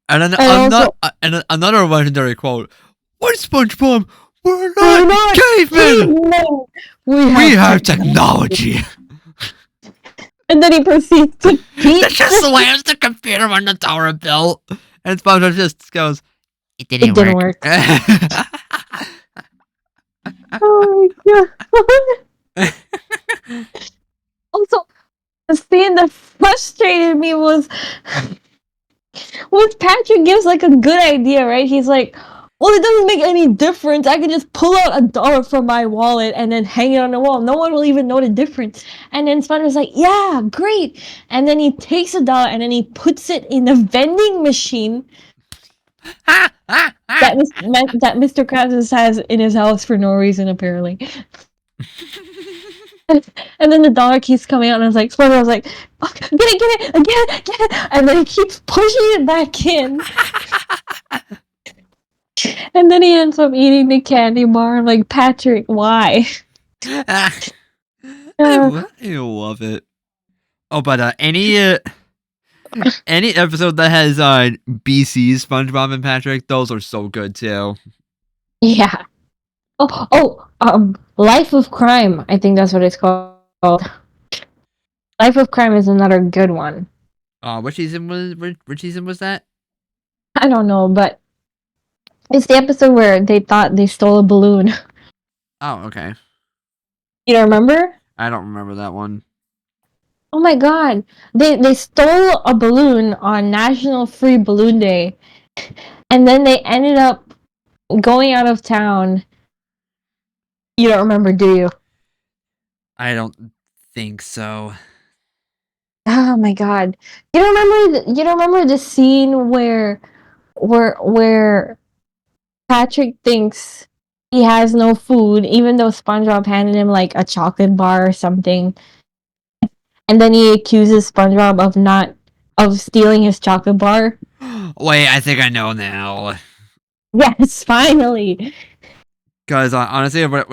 And then Also, another legendary quote. What, SpongeBob? We're we're not not cavemen. cavemen. We have technology. And then he proceeds to beat. That just slams the computer on the dollar bill, and SpongeBob just goes, "It It didn't work. Oh my god. Also, the scene that frustrated me was Patrick gives like a good idea, right? He's like, well, it doesn't make any difference. I can just pull out a dollar from my wallet and then hang it on the wall. No one will even know the difference. And then SpongeBob's like, yeah, great. And then he takes a dollar and then he puts it in a vending machine that Mr. Krabs has in his house for no reason, apparently. And then the dollar keeps coming out, and I was like, SpongeBob was like, oh, get it, get it, and then he keeps pushing it back in, and then he ends up eating the candy bar. I'm like, Patrick, why? Uh, I love it. Oh, but any episode that has BC, SpongeBob and Patrick, those are so good too. yeah. Life of Crime. I think that's what it's called. Life of Crime is another good one. Which season was that? I don't know, but it's the episode where they thought they stole a balloon. Oh, okay. You don't remember? I don't remember that one. Oh my god. They stole a balloon on National Free Balloon Day. And then they ended up going out of town. You don't remember, do you? I don't think so. Oh my god. You don't remember the scene where Patrick thinks he has no food, even though SpongeBob handed him like a chocolate bar or something, and then he accuses SpongeBob of stealing his chocolate bar. Wait, I think I know now. Yes, finally. Because honestly, when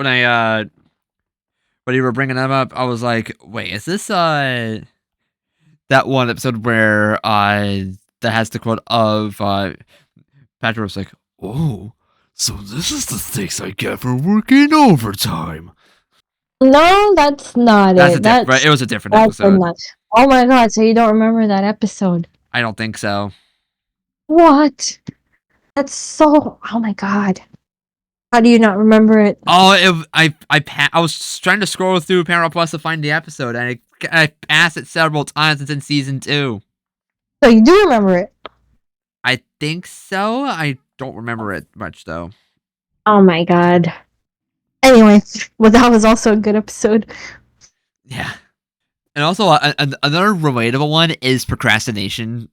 you were bringing them up, I was like, wait, is this that one episode where that has the quote of Patrick was like, oh, so this is the stakes I get for working overtime. No, that's not That's it. right. It was a different That's episode. not. Oh my god! So you don't remember that episode? I don't think so. What? That's so. Oh my god! How do you not remember it? Oh, I was trying to scroll through Paramount Plus to find the episode, and I passed it several times. It's in season 2. So you do remember it? I think so. I don't remember it much though. Oh my god. Anyway, well, that was also a good episode. Yeah. And also, another relatable one is procrastination.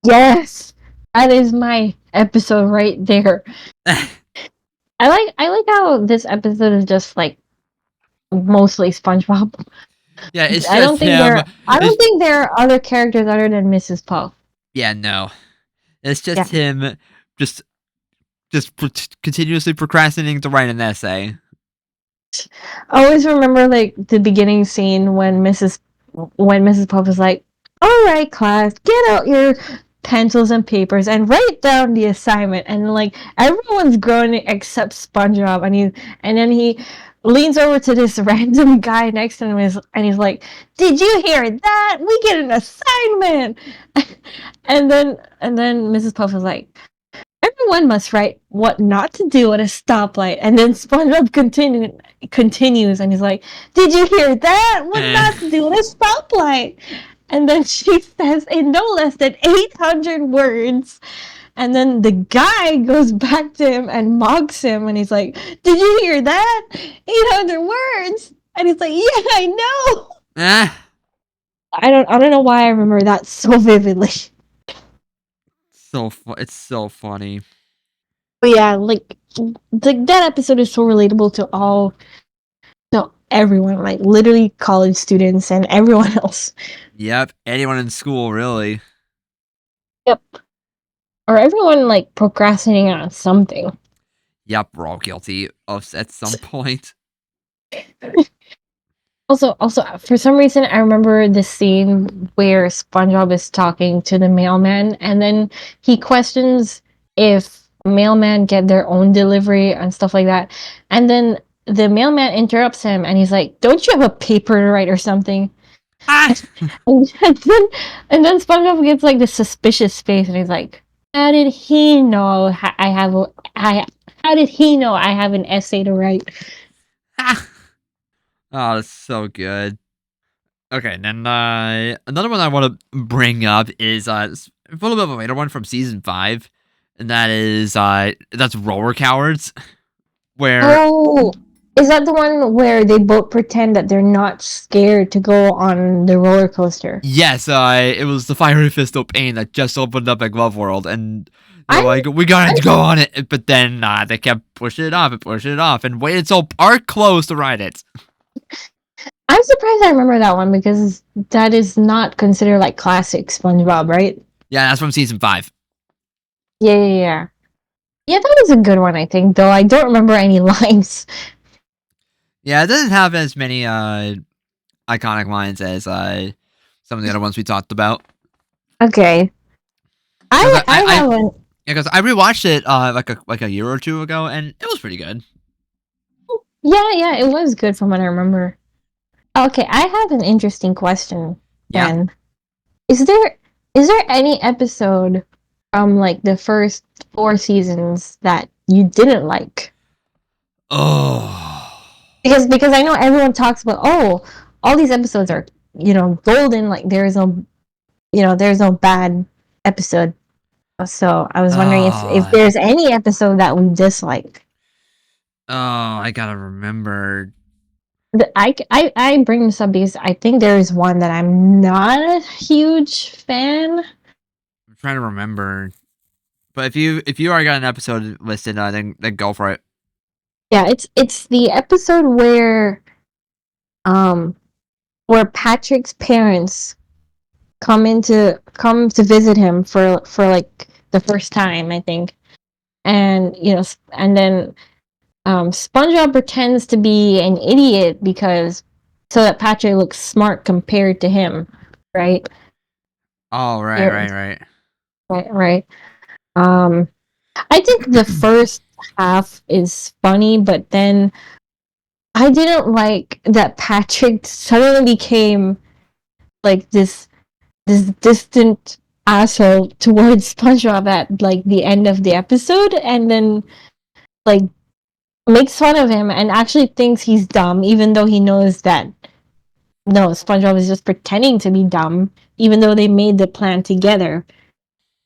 Yes, that is my episode right there. I like how this episode is just like mostly SpongeBob. Yeah, it's I just don't think him. I don't think there are other characters other than Mrs. Puff. Yeah, no. It's Yeah. just him just continuously procrastinating to write an essay. I always remember like the beginning scene when Mrs. Puff is like, "All right, class, get out your pencils and papers and write down the assignment." And like everyone's groaning except SpongeBob, and then he leans over to this random guy next to him and he's like, "Did you hear that? We get an assignment." and then Mrs. Puff is like, "Everyone must write what not to do at a stoplight." And then SpongeBob continues and he's like, "Did you hear that? What not to do at a stoplight?" And then she says in no less than 800 words. And then the guy goes back to him and mocks him and he's like, "Did you hear that? 800 words." And he's like, "Yeah, I know." I don't know why I remember that so vividly. It's so funny. But yeah, like that episode is so relatable to everyone, like literally college students and everyone else. Yep, anyone in school really. Yep. Or everyone like procrastinating on something. Yep, we're all guilty of at some point. Also, for some reason, I remember the scene where SpongeBob is talking to the mailman, and then he questions if mailman get their own delivery and stuff like that. And then the mailman interrupts him, and he's like, "Don't you have a paper to write or something?" and, then SpongeBob gets like this suspicious face, and he's like, "How did he know How did he know I have an essay to write?" Oh, that's so good. Okay, and then another one I want to bring up is a little bit of a later one from season 5, and that is that's Roller Cowards, where Oh, is that the one where they both pretend that they're not scared to go on the roller coaster? yes, it was the Fiery Fist of Pain that just opened up at Glove World, and they're I like, we gotta go on it, but then they kept pushing it off and waited till park closed to ride it. I'm surprised I remember that one because that is not considered like classic SpongeBob, right? Yeah, that's from season 5. Yeah, yeah, yeah. Yeah, that was a good one, I think, though I don't remember any lines. Yeah, it doesn't have as many iconic lines as some of the other ones we talked about. Okay. Because I haven't. because I rewatched it like a year or two ago, and it was pretty good. Yeah, yeah, it was good from what I remember. Okay, I have an interesting question Yeah. then. Is there is there any episode from like the first 4 seasons that you didn't like? Oh. Because I know everyone talks about, oh, all these episodes are, golden, like there's no bad episode. So I was wondering if Oh. there's any episode that we dislike. Oh, I gotta remember. I bring this up because I think there is one that I'm not a huge fan. I'm trying to remember. But if you already got an episode listed, then go for it. Yeah, it's the episode um where Patrick's parents come to visit him for like the first time, I think. And and then SpongeBob pretends to be an idiot because so that Patrick looks smart compared to him, right? Oh, right, Yeah, right, right. right, right. Um, I think the first half is funny, but then I didn't like that Patrick suddenly became like this distant asshole towards SpongeBob at like the end of the episode, and then like makes fun of him and actually thinks he's dumb, even though he knows that no, SpongeBob is just pretending to be dumb, even though they made the plan together.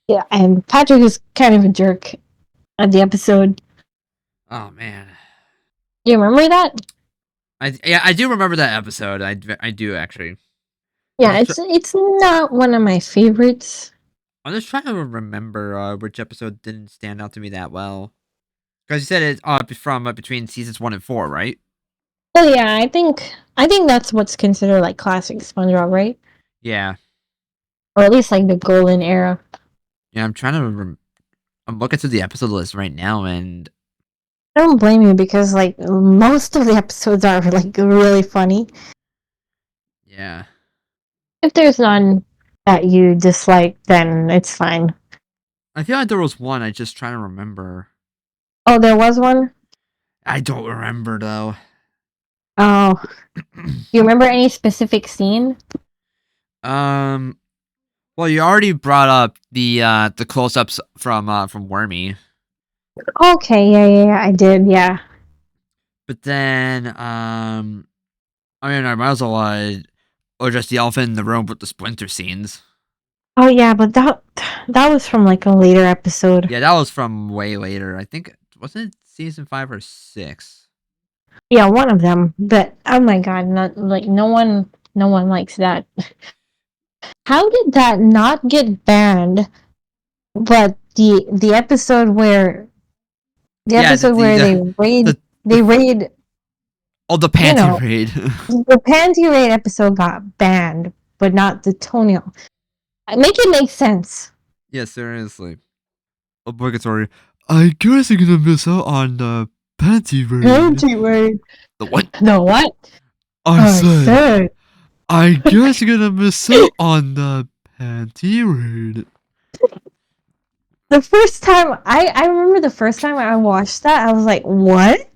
Yeah, and Patrick is kind of a jerk at the episode. Oh man. You remember that? I do remember that episode. I do actually. I'm Yeah, just tr- it's not one of my favorites. I'm just trying to remember which episode didn't stand out to me that well. Because you said it's from between seasons 1 and 4, right? Oh yeah, I think that's what's considered like classic SpongeBob, right? Yeah. Or at least like the golden era. Yeah, I'm trying to. I'm looking through the episode list right now, and I don't blame you because like most of the episodes are like really funny. yeah. If there's none that you dislike, then it's fine. I feel like there was one. I just trying to remember. Oh, there was one? I don't remember though. Oh, you remember any specific scene? um. Well, you already brought up the close-ups from Wormy, Okay, yeah, yeah, yeah, I did, yeah. but then I mean I might as well or just the elephant in the room with the splinter scenes. Oh yeah, but that was from like a later episode. Yeah, that was from way later. I think wasn't it season 5 or 6? Yeah, one of them. But oh my god, not like no one likes that. How did that not get banned? But the Yeah, episode where the they raid, the you panty know, raid. the panty raid episode got banned, but not the toenail. Make it make sense. Yeah, seriously. Obligatory. I guess you're gonna miss out on the panty raid. Panty raid. The what? The what? I I said. said. I guess you're gonna miss out on the panty raid. The first time I remember the first time I watched that, I was like, "What?"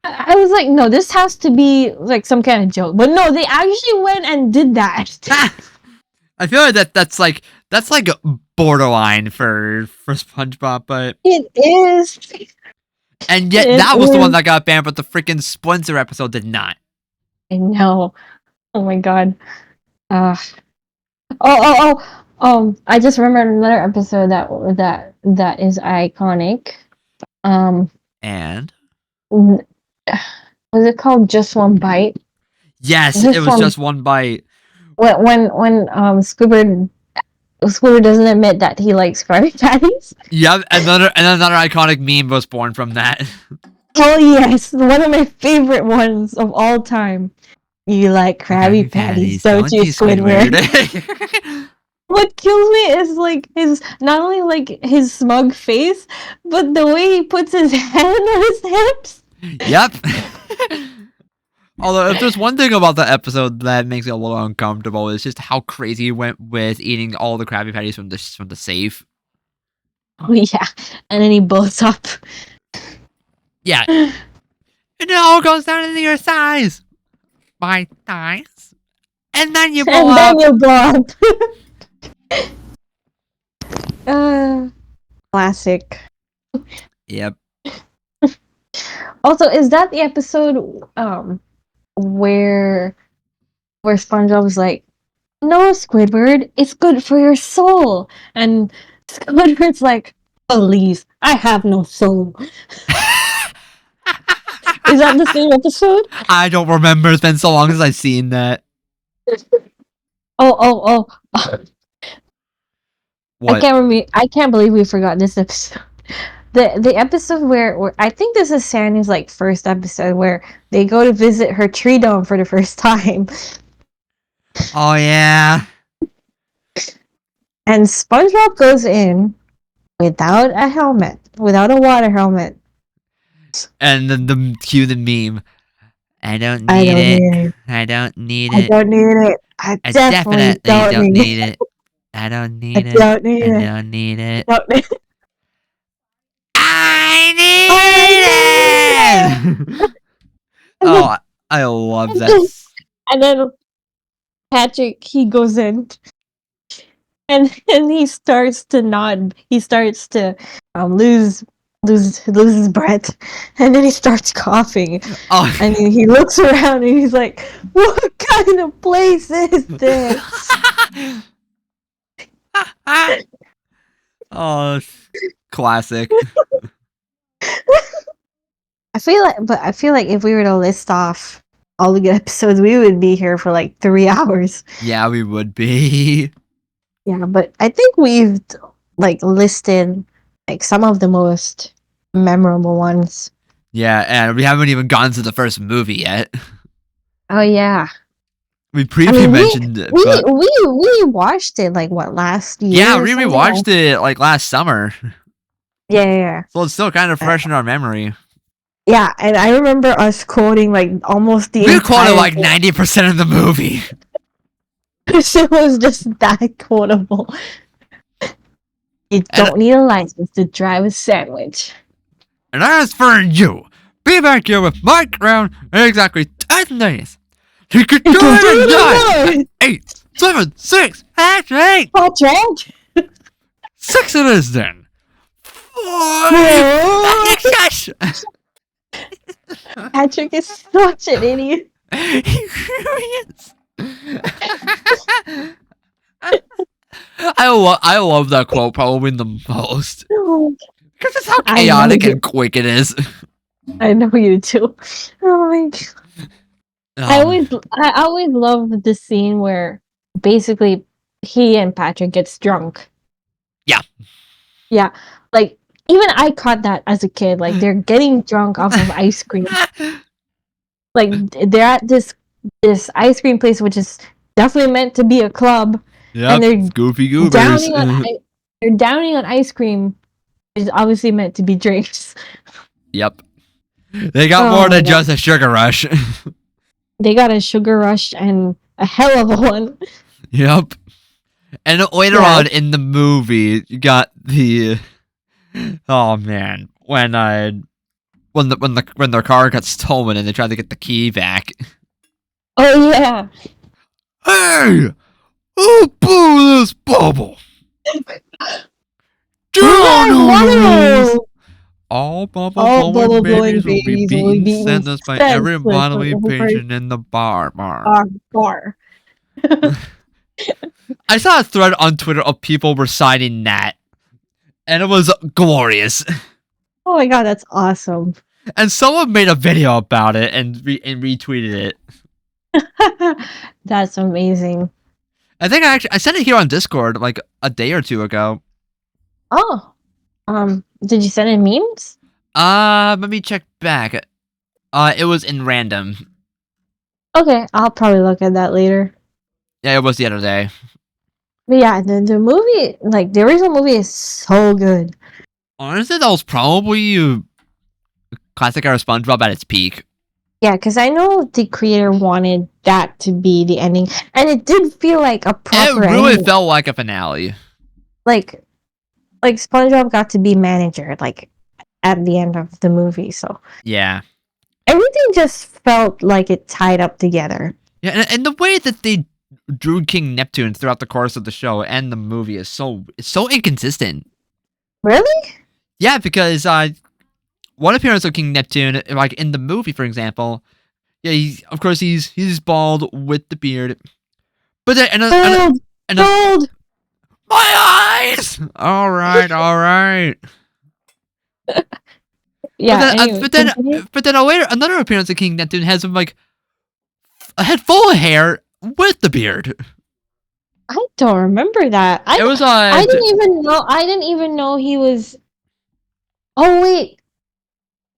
I was like, "No, this has to be like some kind of joke." But no, they actually went and did that. I feel like that's like borderline for SpongeBob, but It is. and yet It that was the one is. that got banned, but the freaking Splinter episode did not. I know. Oh my god. Uh, I just remembered another episode that is iconic. Um, And was it called Just One Bite? yes, it Just was one just one bite. when Squidward doesn't admit that he likes Krabby Patties. Yep, another iconic meme was born from that. Oh yes, one of my favorite ones of all time. You like Krabby Patties, don't you, Squidward? Squidward? What kills me is like his not only like his smug face, but the way he puts his hand on his hips. Yep. Although, if there's one thing about the episode that makes me a little uncomfortable, it's just how crazy he went with eating all the Krabby Patties from the safe. Oh yeah, and then he blows up. Yeah, and it all goes down into your thighs, my thighs, and then you blow And then up. you blow up. Classic. Yep. Also, is that the episode where SpongeBob was like, "No, Squidward, it's good for your soul," and Squidward's like, "Please, I have no soul." Is that the same episode? I don't remember. It's been so long since I've seen that. Oh. What? I can't believe we forgot this episode. The episode where I think this is Sandy's like first episode where they go to visit her tree dome for the first time. Oh yeah. And SpongeBob goes in without a helmet, without a water helmet. And then the cue the meme. I don't I need don't it. need it. I don't need I it. don't need it. I I definitely definitely don't don't need need it. it. I don't I need it. don't need I it. don't need it. Don't need it. I I need need it. it. Oh, I love that. And then Patrick, he goes in and he starts to nod. He starts to lose his breath, and then he starts coughing. Oh. And he looks around and he's like, "What kind of place is this?" Oh, classic. I feel like if we were to list off all the good episodes, we would be here for like 3 hours. Yeah, we would be. Yeah, but I think we've like listed like some of the most memorable ones. Yeah, and we haven't even gotten to the first movie yet. Oh yeah. We I briefly mean, mentioned it, but we watched it like what last year? yeah, or we something? rewatched it like last summer, Yeah. so it's still kind of fresh in our memory. Yeah, and I remember us quoting like almost the We quoted entire like thing. 90% of the movie. It was just that quotable. You don't need a license to drive a sandwich. And as for you, be back here with Mike Brown in exactly 10 days. He could do it in 9, 8, 7, 6, Patrick! Patrick! 6 it is then. 5! Shush! Patrick is such an idiot. He really is. I love that quote probably the most. Because it's how chaotic and quick it is. I know you too. Oh my god. I always love the scene where basically he and Patrick gets drunk. Yeah. Yeah. Like even I caught that as a kid. Like they're getting drunk off of ice cream. Like they're at this ice cream place which is definitely meant to be a club. Yep, and they're Goofy Goobers. They're downing on ice cream, which is obviously meant to be drinks. Yep. They got more than just a sugar rush. They got a sugar rush and a hell of a one. Yep. And later on in the movie, you got the oh man, when their car got stolen and they tried to get the key back. Oh yeah. Hey, who blew this bubble? Down all bubble blowing babies will be beaten sentenced by every bodily patient in the bar. I saw a thread on Twitter of people reciting that, and it was glorious. Oh my god, that's awesome. And someone made a video about it and retweeted it. That's amazing. I think I sent it here on Discord like a day or two ago. Oh. Did you send in memes? Let me check back. It was in random. Okay, I'll probably look at that later. Yeah, it was the other day. But yeah, the movie, like the original movie, is so good. Honestly, that was probably classic era SpongeBob at its peak. Yeah, because I know the creator wanted that to be the ending, and it did feel like a proper It really ending. felt like a finale. Like, like SpongeBob got to be manager, like at the end of the movie. So Yeah. everything just felt like it tied up together. Yeah, and the way that they drew King Neptune throughout the course of the show and the movie is so inconsistent. Really? Yeah, because one appearance of King Neptune, like in the movie, for example, yeah, of course he's bald with the beard, but then Gold, and gold. my eyes. All right, all right. Yeah. Anyway, continue. But then a later another appearance of King Neptune has him like a head full of hair with the beard. I don't remember that. It was I didn't even know. I didn't even know he was. Oh wait.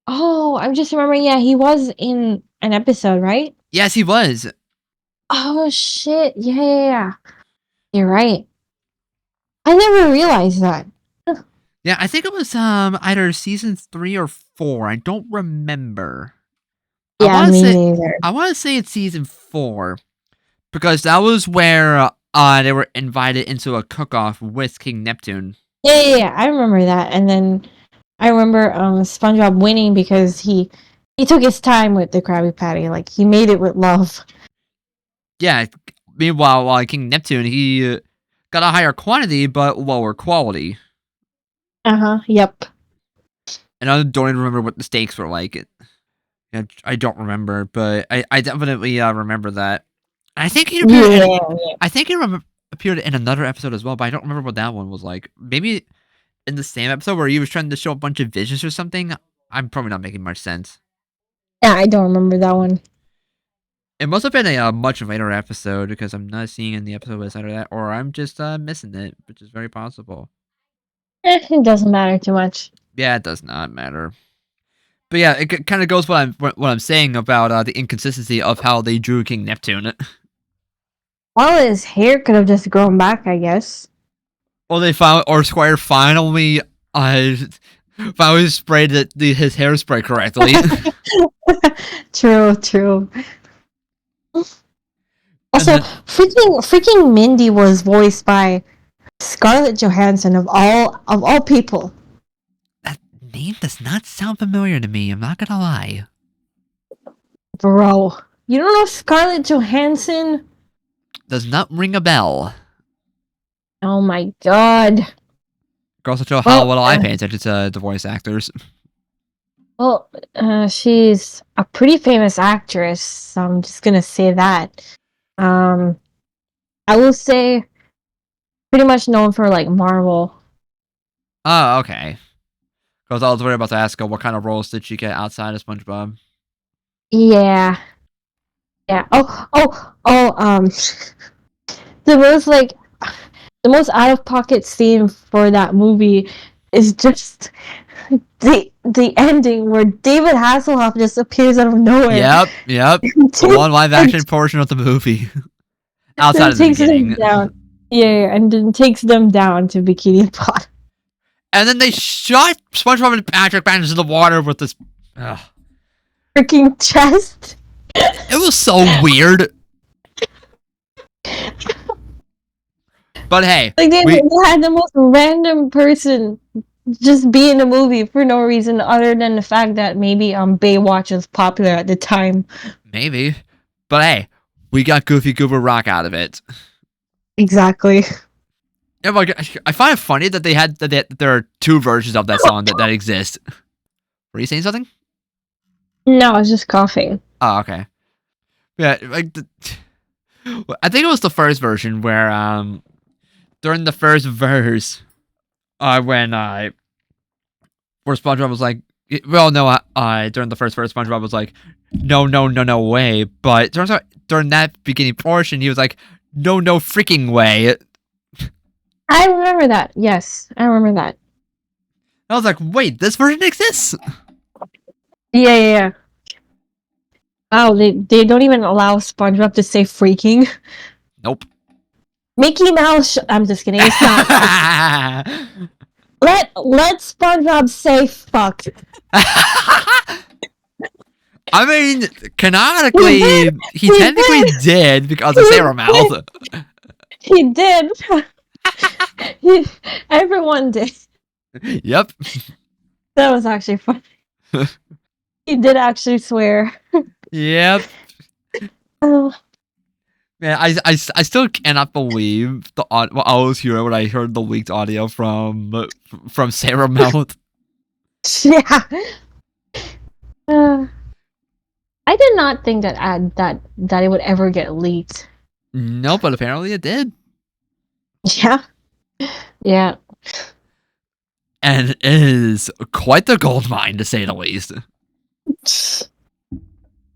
Oh, I'm just remembering. Yeah, he was in an episode, right? yes, he was. Oh shit. Yeah, yeah, yeah. You're right. I never realized that. Yeah, I think it was either season 3 or 4. I don't remember. I Yeah, want to me say neither. it's season 4 because that was where they were invited into a cook-off with King Neptune. Yeah, yeah, yeah. I remember that. And then I remember SpongeBob winning because he took his time with the Krabby Patty. Like he made it with love. Yeah. Meanwhile, King Neptune he got a higher quantity but lower quality. Uh-huh. Yep. And I don't even remember what the stakes were like. Yeah, I don't remember, but I definitely remember that. I think he appeared in Yeah. I think he appeared in another episode as well, but I don't remember what that one was like. Maybe in the same episode where he was trying to show a bunch of visions or something. I'm probably not making much sense. Yeah, I don't remember that one. It must have been a much later episode because I'm not seeing in the episode was either that or I'm just missing it, which is very possible. It doesn't matter too much. Yeah, it does not matter. But yeah, it kind of goes what I'm saying about the inconsistency of how they drew King Neptune. Well, his hair could have just grown back, I guess. Well, they found or Squire finally finally sprayed his hairspray correctly. True, true. And Also, then freaking Mindy was voiced by Scarlett Johansson of all people. that name does not sound familiar to me. I'm not gonna lie. Bro, you don't know Scarlett Johansson? Does not ring a bell. Oh my god. Goes to show how Well, little I pay attention to the voice actors. she's a pretty famous actress. So I'm just gonna say that. Um, I will say pretty much known for like Marvel. Oh, okay. Because I was worried about to ask her what kind of roles did she get outside of SpongeBob. Yeah, yeah. Oh. The most like the most out of pocket scene for that movie is just the ending where David Hasselhoff just appears out of nowhere. Yep. The one live action portion of the movie. Outside of the takes them beginning. down. Yeah, and then takes them down to Bikini Bottom. And then they shot SpongeBob and Patrick back into the water with this. Ugh. Freaking chest. It was so weird. But hey, Like they had the most random person just be in the movie for no reason other than the fact that maybe Baywatch was popular at the time. maybe. But hey, we got Goofy Goober Rock out of it. Exactly. Oh my gosh, I find it funny that there are two versions of that song that exist. Were you saying something? No, I was just coughing. Oh, okay. Yeah, like I think it was the first version where during the first verse when where SpongeBob was like, well, no, during the first verse SpongeBob was like, no way, but it turns out during that beginning portion he was like, no freaking way. I remember that. Yes, I remember that. I was like, wait, this version exists? Yeah, yeah, yeah. Oh, they don't even allow SpongeBob to say freaking. Nope. Mickey Mouse. I'm just kidding. It's not. Let SpongeBob say fuck. I mean, He canonically, did. he He technically did. did because of He Sarah did. Mouth. He did. He, everyone did. Yep. That was actually fun. He did actually swear. Yep. Oh, Man, I still cannot believe what I was hearing when I heard the leaked audio from Sarah Mouth. yeah. Uh, I did not think that it would ever get leaked. No, but apparently it did. Yeah. Yeah. And it is quite the gold mine, to say the least.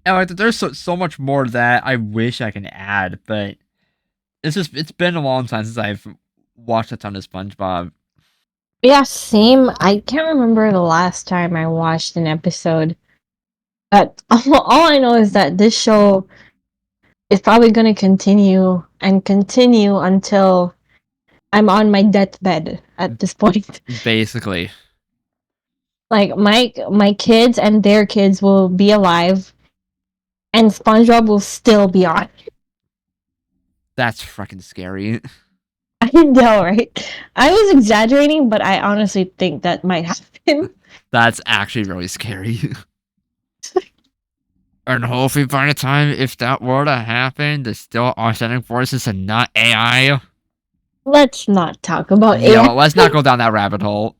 And like, there's so much more that I wish I can add, but it's been a long time since I've watched a ton of SpongeBob. Yeah, same. I can't remember the last time I watched an episode. But all I know is that this show is probably going to continue and continue until I'm on my deathbed at this point. Basically, Like my kids and their kids will be alive and SpongeBob will still be on. that's fucking scary. I know, right? I was exaggerating, but I honestly think that might happen. That's actually really scary. And hopefully by the time if that were to happen, there's still authentic voices and not AI. Let's not talk about Yeah, AI. well, let's not go down that rabbit hole.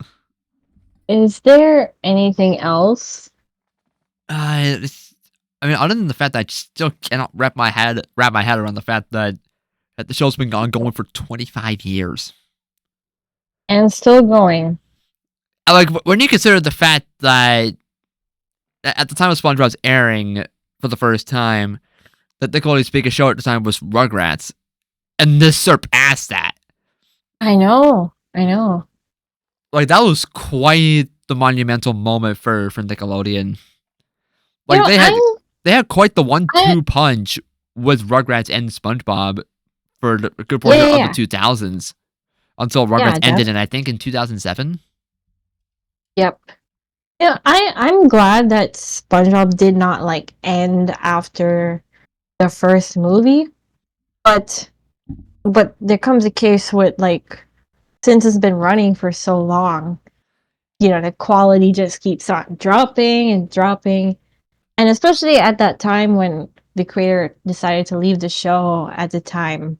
Is there anything else? I mean, other than the fact that I still cannot wrap my head around the fact that the show's been ongoing for 25 years. And still going. Like when you consider the fact that at the time of SpongeBob's airing for the first time, that Nickelodeon's biggest show at the time was Rugrats, and this surpassed that. I know. I know. Like that was quite the monumental moment for Nickelodeon. You Like know, they had quite the I 1-2 punch with Rugrats and SpongeBob for a good yeah, portion yeah, of the yeah. 2000s until Yeah, Rugrats ended, that's and I think in 2007. yep. Yeah, I'm glad that SpongeBob did not like end after the first movie, but there comes a case with like since it's been running for so long, you know, the quality just keeps on dropping and dropping. And especially at that time when the creator decided to leave the show at the time.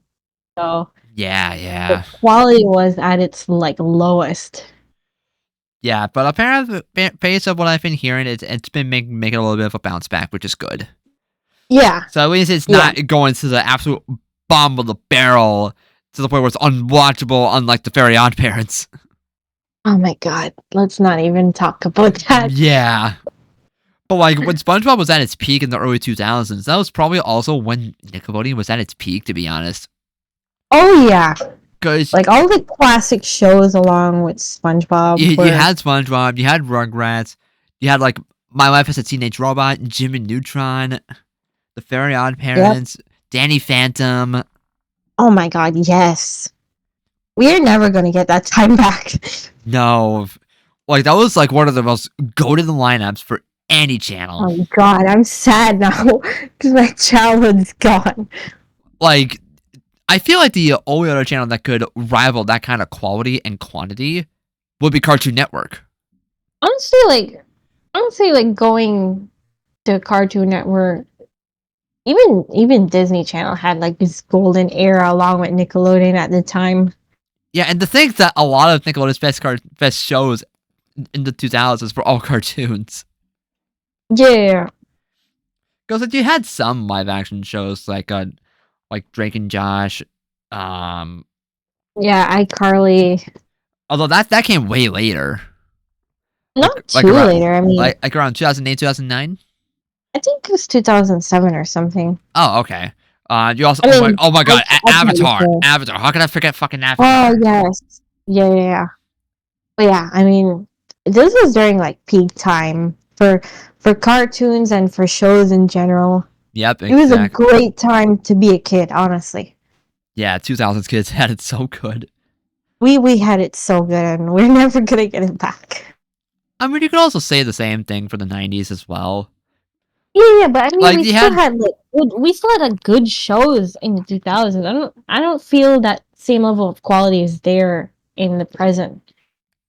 So Yeah, the yeah. quality was at its like lowest. Yeah, but apparently, based on what I've been hearing, it's been making a little bit of a bounce back, which is good. Yeah. So at least it's Yeah. not going to the absolute bottom of the barrel to the point where it's unwatchable, unlike the Fairy Odd Parents. Oh my god. Let's not even talk about that. Yeah. But like when SpongeBob was at its peak in the early 2000s, that was probably also when Nickelodeon was at its peak, to be honest. Oh yeah. Because Like all the classic shows along with SpongeBob you were had SpongeBob, you had Rugrats, you had like My Life as a Teenage Robot, Jimmy Neutron, the Fairy Odd yep. Parents, Danny Phantom. Oh my god, yes. We're never gonna get that time back. No, like that was like one of the most go-to lineups for any channel. Oh god, I'm sad now because my childhood's gone. Like, I feel like the only other channel that could rival that kind of quality and quantity would be Cartoon Network. Honestly, like going to Cartoon Network, even Disney Channel had like this golden era along with Nickelodeon at the time. Yeah, and to think that a lot of Nickelodeon's best shows in the 2000s were all cartoons. Yeah, Because like, you had some live action shows like Drake and Josh. Um, yeah, iCarly. although that came way later, Not like too later. I mean, like around 2008, 2009. I think it was 2007 or something. Oh, okay. You also I mean, oh my god, I tried to say. Avatar. How can I forget fucking Oh Avatar? yes, yeah, yeah, yeah. But yeah, I mean, this was during like peak time for cartoons and for shows in general. Yep, It was a exactly. great time to be a kid, honestly. Yeah, 2000s kids had it so good. We had it so good, and we're never gonna get it back. I mean, you could also say the same thing for the 90s as well. Yeah, yeah, but I mean, Like, you had, we still had like good shows in the 2000s. I don't feel that same level of quality is there in the present.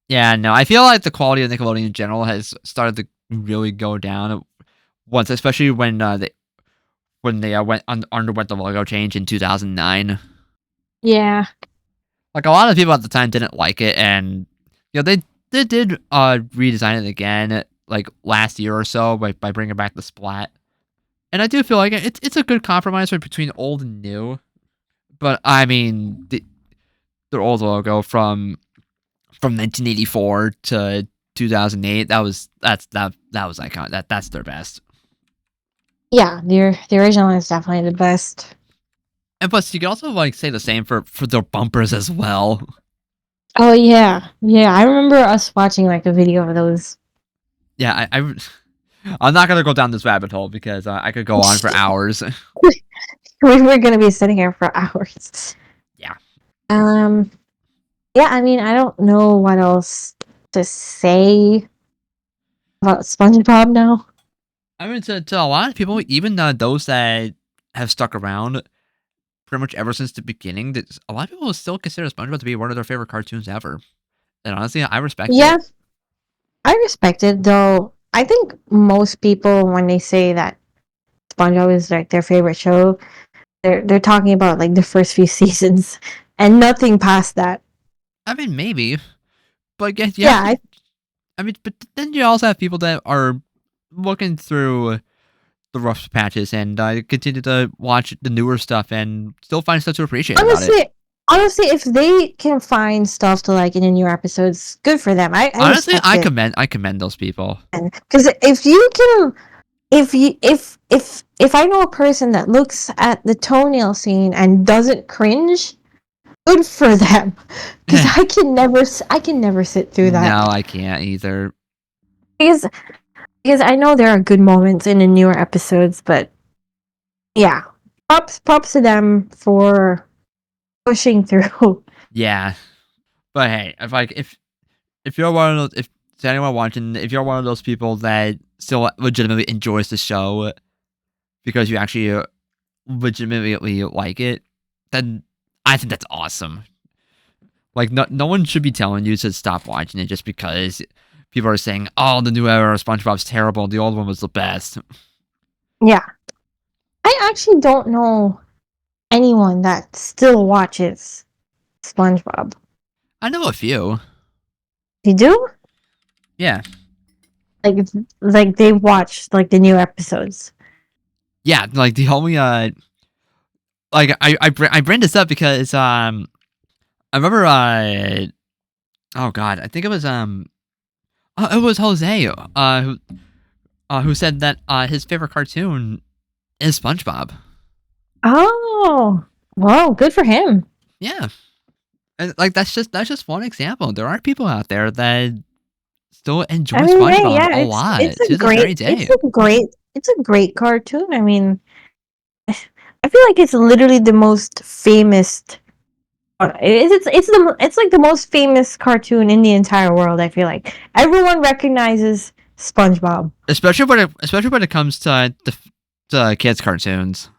yeah, no, I feel like the quality of Nickelodeon in general has started to really go down once, especially when they underwent the logo change in 2009. Yeah. Like, a lot of people at the time didn't like it, and they did redesign it again like last year or so by bringing back the splat. And I do feel like it's a good compromise between old and new. But I mean, their old logo from 1984 to 2008, that was iconic. That's their best. Yeah, the original is definitely the best. And plus, you can also like say the same for their bumpers as well. Oh yeah. Yeah, I remember us watching like a video of those. Yeah, I'm not gonna go down this rabbit hole because I could go on for hours. We were gonna be sitting here for hours. Yeah, Um yeah, I mean I don't know what else to say about SpongeBob now. I mean to a lot of people, even those that have stuck around pretty much ever since the beginning, that a lot of people still consider SpongeBob to be one of their favorite cartoons ever. And honestly, I respect Yeah, it. I respect it though. I think most people when they say that SpongeBob is like their favorite show, they're talking about like the first few seasons and nothing past that. I mean, maybe, but yeah, you have Yeah, to. I mean, but then you also have people that are looking through the rough patches and continue to watch the newer stuff and still find stuff to appreciate about it. honestly, if they can find stuff to like in the new episodes, good for them. I Honestly, respect it. I commend those people. Because if you can, if I know a person that looks at the toenail scene and doesn't cringe, good for them. Because I can never sit through that. No, I can't either. Because because I know there are good moments in the newer episodes, but yeah, props to them for pushing through. Yeah, but hey, if you're one of those, if to anyone watching, if you're one of those people that still legitimately enjoys the show because you actually legitimately like it, then I think that's awesome. Like, no one should be telling you to stop watching it just because people are saying, "Oh, the new era of SpongeBob's terrible. The old one was the best." Yeah, I actually don't know anyone that still watches SpongeBob. I know a few. You do? Yeah, Like like they watch like the new episodes. yeah. Like the only like I bring this up because I remember oh god, I think it was Jose who said that his favorite cartoon is SpongeBob. Oh, well, good for him. Yeah, and like that's just one example. There are people out there that still enjoy I mean, hey, SpongeBob yeah, a lot to this very day. it's a great cartoon. I mean, I feel like it's literally the most famous. It's like the most famous cartoon in the entire world. I feel like everyone recognizes SpongeBob. Especially when it comes to the kids cartoons.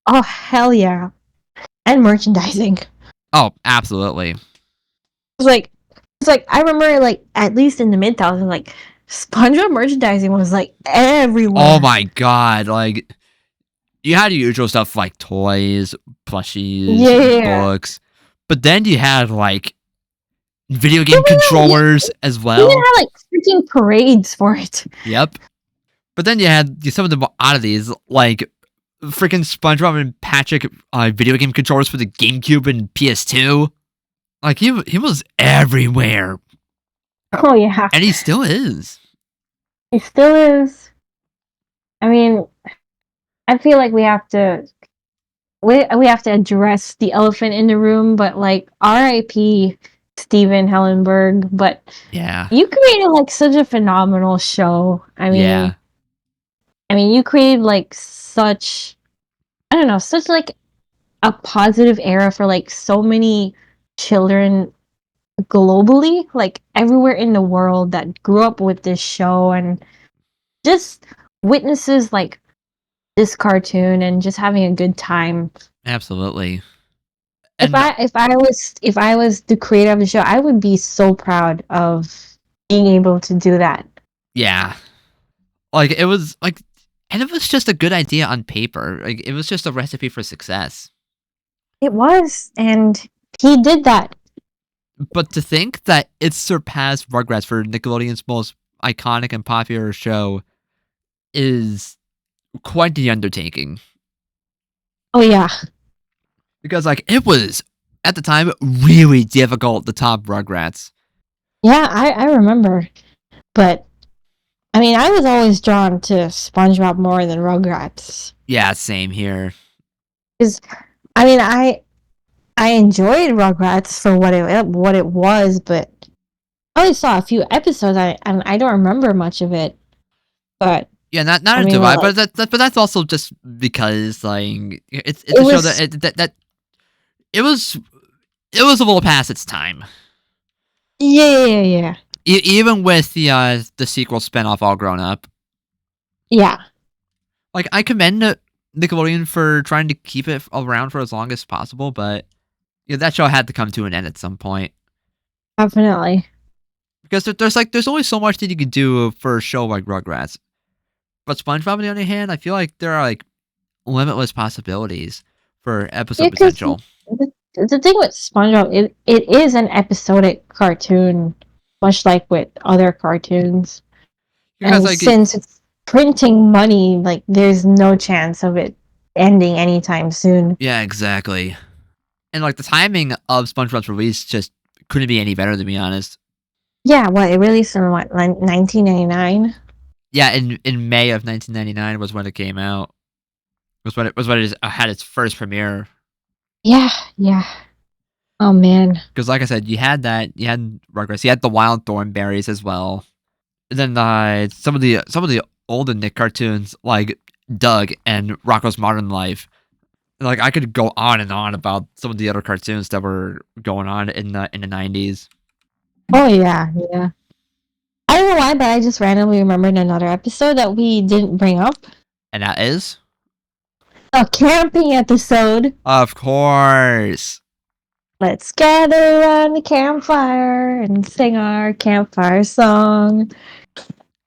Oh hell yeah, and merchandising. Oh, absolutely. It's like it's like I remember like at least in the mid thousands, like SpongeBob merchandising was like Oh everywhere. my god, like you had the usual stuff like toys, plushies, Yeah. books, but then you had like video Yeah, game yeah, controllers as they even well. had like freaking parades for it. Yep. But then you had some of the oddities like freaking SpongeBob and Patrick video game controllers for the GameCube and PS2. Like he was everywhere, Oh yeah, and he still is. it still is. I mean, I feel like we have to address the elephant in the room, but like R.I.P. Steven Hellenberg, but Yeah. you created like such a phenomenal show. Yeah. I mean, you created like such, I don't know, such like a positive era for like so many children globally, like everywhere in the world that grew up with this show and just witnesses like this cartoon and just having a good time. Absolutely. And If I was the creator of the show, I would be so proud of being able to do that. yeah. Like it was like and it was just a good idea on paper. Like it was just a recipe for success. It was, and he did that. But to think that it surpassed Rugrats for Nickelodeon's most iconic and popular show is quite the undertaking. Oh yeah, Because like it was at the time really difficult to top Rugrats. yeah, I remember, but I mean, I was always drawn to SpongeBob more than Rugrats. Yeah, same here. Because I mean, I enjoyed Rugrats for what it was, but I only saw a few episodes. I don't remember much of it. But Yeah, not I a mean, divide, like but that's also just because like it's it a show that was, that it was it was a little past its time. yeah. Even with the sequel spinoff all grown up. Yeah, Like I commend Nickelodeon for trying to keep it around for as long as possible, but yeah, that show had to come to an end at some point. definitely. Because there's only so much that you can do for a show like Rugrats. But SpongeBob, on the other hand, I feel like there are like limitless possibilities for Yeah, episode because potential. the thing with SpongeBob, it is an episodic cartoon, much like with other cartoons. Because And like since it's printing money, like there's no chance of it ending anytime soon. yeah, exactly. And like the timing of SpongeBob's release just couldn't be any better, to be honest. Yeah, what it released in what 1999? Yeah, in May of 1999 was when it came out. Was when it had its first premiere. Yeah. Oh man. Because like I said, you had Rugrats, you had the Wild Thornberries as well. And then some of the older Nick cartoons like Doug and Rocko's Modern Life. Like I could go on and on about some of the other cartoons that were going on in the 90s. Oh yeah. I don't know why, but I just randomly remembered another episode that we didn't bring up. And that is, A camping episode. of course, Let's gather around the campfire and sing our campfire song.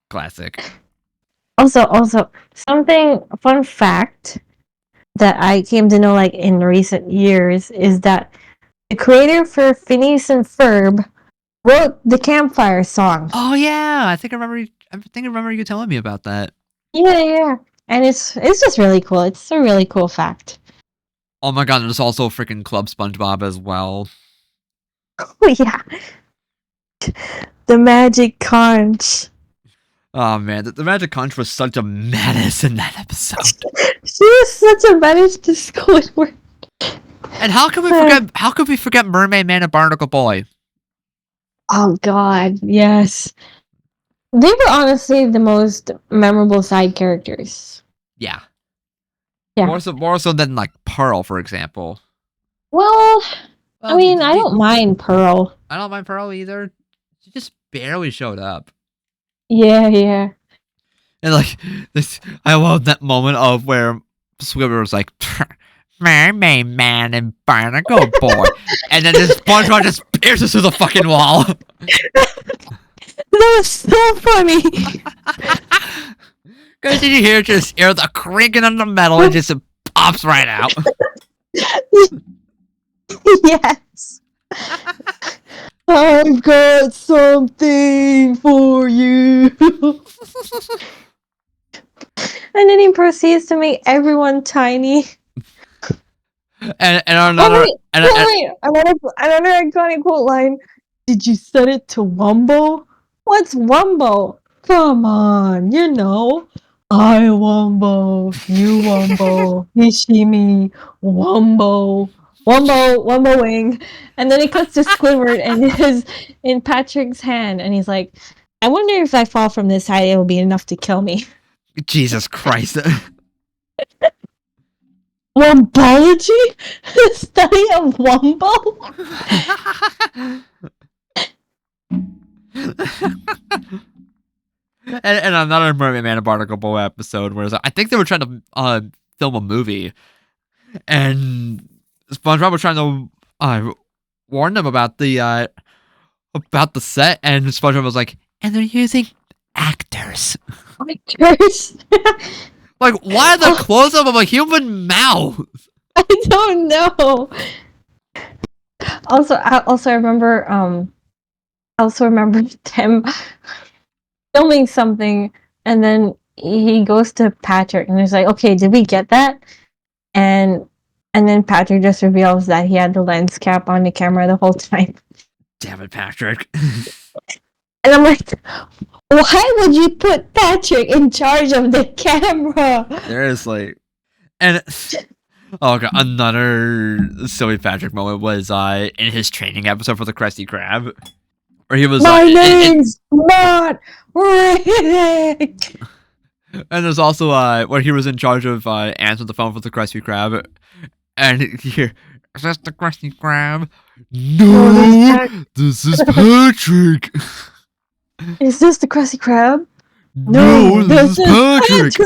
classic. Also, something fun fact that I came to know like in recent years is that the creator for Phineas and Ferb wrote the campfire song. Oh yeah, I think I remember. I think I remember you telling me about that. Yeah. And it's just really cool. It's a really cool fact. Oh my god, there's also freaking Club SpongeBob as well. Oh yeah. The magic conch. Oh man, the Magic Conch was such a menace in that episode. She was such a menace to Squidward. And how could we forget? How could we forget Mermaid Man and Barnacle Boy? Oh god, yes. They were honestly the most memorable side characters. Yeah, Yeah. more so than like Pearl, for example. Well, I Well, mean, I don't mind Pearl. I don't mind Pearl either. She just barely showed up. Yeah. And like this, I love that moment of where Squidward was like, "Mermaid Man and Barnacle Boy," and then this SpongeBob just pierces through the fucking wall. That was so funny. Because did you hear the crinking on the metal and just pops right out. Yes. I've got something for you. And then he proceeds to make everyone tiny. And another Another iconic quote line. Did you set it to Wumbo? What's Wumbo? Come on, you know. I Wumbo, you Wumbo, Hishimi, Wumbo. Wumbo wing, and then it cuts to Squidward and his in Patrick's hand, and he's like, "I wonder if I fall from this height, it will be enough to kill me." Jesus Christ. Wumbology, study of Wumbo. And another Mermaid Man Barnacle Boy episode where I think they were trying to film a movie, and SpongeBob was trying to warn them about the set, and SpongeBob was like, "And they're using actors." Actors. Like, why the close up of a human mouth? I don't know. I also remember them filming something, and then he goes to Patrick and he's like, "Okay, did we get that?" And then Patrick just reveals that he had the lens cap on the camera the whole time. Damn it, Patrick. And I'm like, why would you put Patrick in charge of the camera? Seriously. And oh god, another silly Patrick moment was in his training episode for the Krusty Krab, where he was My name's not Rick. And there's also where he was in charge of answering the phone for the Krusty Krab, and here, is this the Krusty Krab? No, this is Patrick. Is this the Krusty Krab? No, this is Patrick.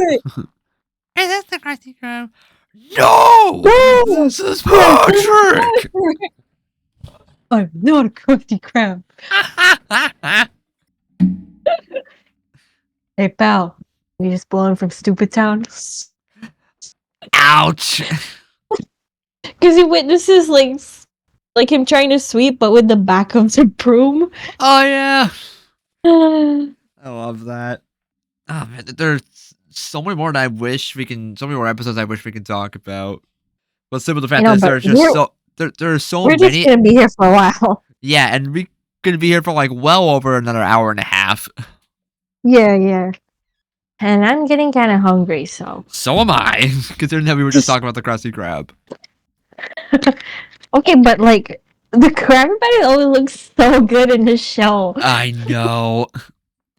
Is this the Krusty Krab? No, this is Patrick. I'm not a Krusty Krab. Hey, pal, we just blown from Stupid Town. Ouch. Because he witnesses like him trying to sweep, but with the back of the broom. Oh yeah. I love that. Oh man, there's so many more that I wish we can. So many more episodes I wish we could talk about. But simple the fact is, there's just there's so many. We're just gonna be here for a while. Yeah, and we could be here for like well over another hour and a half. Yeah. And I'm getting kind of hungry, so. So am I, considering that we were just talking about the Krusty Krab. Okay, but like the Krabby Patty always looks so good in the show. I know.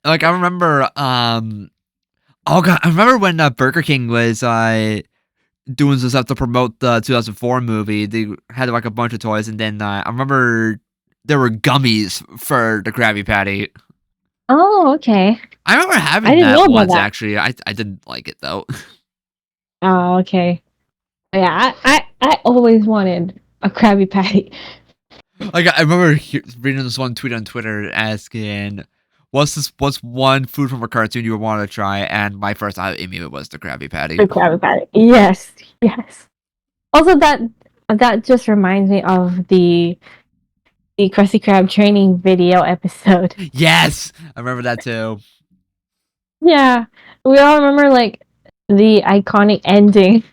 Like I remember, oh god, I remember when Burger King was doing some stuff to promote the 2004 movie. They had like a bunch of toys, and then I remember there were gummies for the Krabby Patty. Oh, okay. I remember having that once. Actually, I didn't like it though. Oh, okay. Yeah, I always wanted a Krabby Patty. Like I remember reading this one tweet on Twitter asking, what's one food from a cartoon you would want to try?" And my first thought immediately was the Krabby Patty. The Krabby Patty. Yes. Also, that just reminds me of the Krusty Krab training video episode. Yes, I remember that too. Yeah, we all remember like the iconic ending.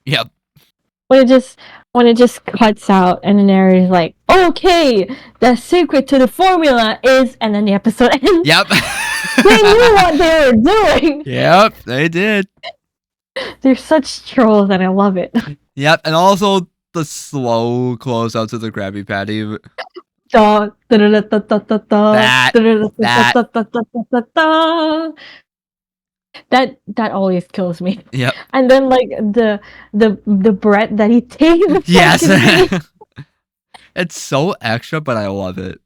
Yep. When it just cuts out and the narrator's like, "Okay, the secret to the formula is," and then the episode ends. Yep. They knew what they were doing. Yep, they did. They're such trolls, and I love it. Yep, and also the slow close out to the Krabby Patty. That always kills me. Yep. And then like the bread that he takes. Yes. It's so extra, but I love it.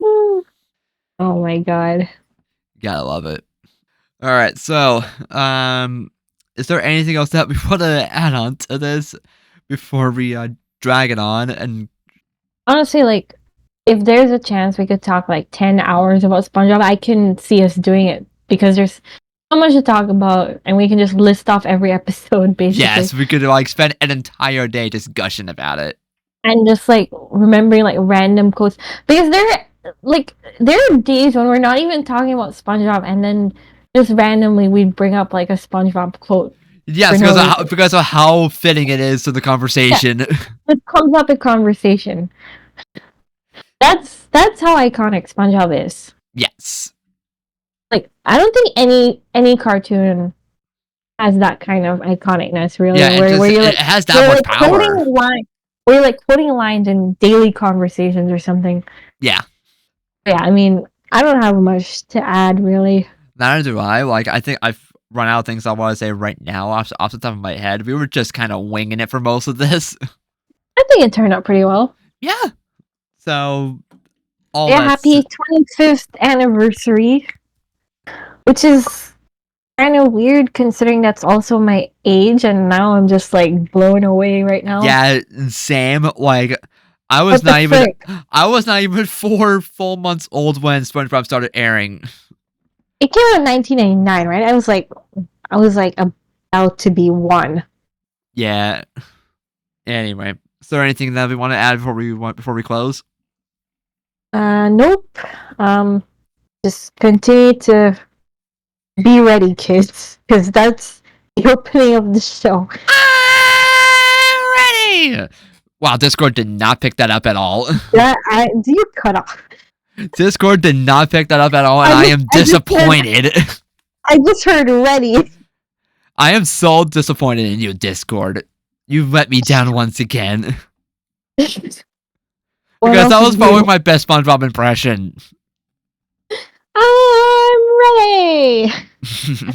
Oh my god. Gotta love it. All right, so is there anything else that we want to add on to this before we drag it on? And honestly, like, if there's a chance we could talk like 10 hours about SpongeBob, I can see us doing it because there's so much to talk about, and we can just list off every episode basically. Yes, we could like spend an entire day just gushing about it. And just like remembering like random quotes, because there are days when we're not even talking about SpongeBob, and then just randomly we'd bring up like a SpongeBob quote. Yes, because of how fitting it is to the conversation. Yeah. It comes up in conversation. That's how iconic SpongeBob is. Yes. Like, I don't think any cartoon has that kind of iconicness, really, Yeah, and where just you're it like has that you're much like quoting power. line, where you're like quoting lines in daily conversations or something. Yeah. Yeah, I mean, I don't have much to add, really. Neither do I. Like, I think I've run out of things I want to say right now off the top of my head. We were just kind of winging it for most of this. I think it turned out pretty well. Yeah. So, all Yeah, that's. happy 25th anniversary, which is kind of weird considering that's also my age, and now I'm just like blown away right now. Yeah, same. Like, I was What the not even. frick? I was not even 4 full months old when SpongeBob started airing. It came out in 1999, right? I was like about to be one. Yeah. Anyway, is there anything that we want to add before we close? Nope. Um, just continue to be ready, kids, because that's the opening of the show. I'm ready. Wow, Discord did not pick that up at all. Do you cut off? Discord did not pick that up at all, and I am disappointed. I just heard ready. I am so disappointed in you, Discord. You let me down once again. What Because else that is was probably new? my best SpongeBob impression. I'm ready.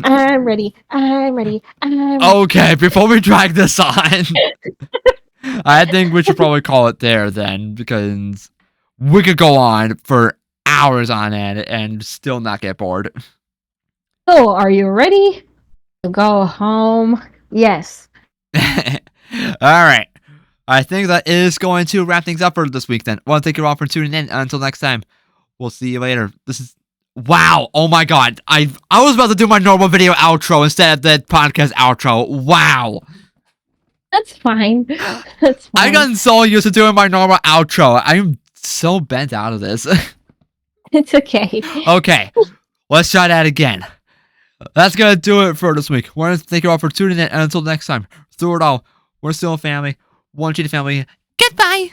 I'm ready. I'm ready. I'm ready. Okay, before we drag this on, I think we should probably call it there then, because we could go on for hours on end and still not get bored. So, are you ready to go home? Yes. Alright. I think that is going to wrap things up for this week then. Well, thank you all for tuning in. Until next time, we'll see you later. This is wow. Oh my god. I was about to do my normal video outro instead of the podcast outro. Wow. That's fine. That's I fine. gotten so used to doing my normal outro. I'm so bent out of this. It's okay. Okay. Let's try that again. That's gonna do it for this week. We want to thank you all for tuning in, and until next time, through it all, we're still a family. Want you to family. Goodbye.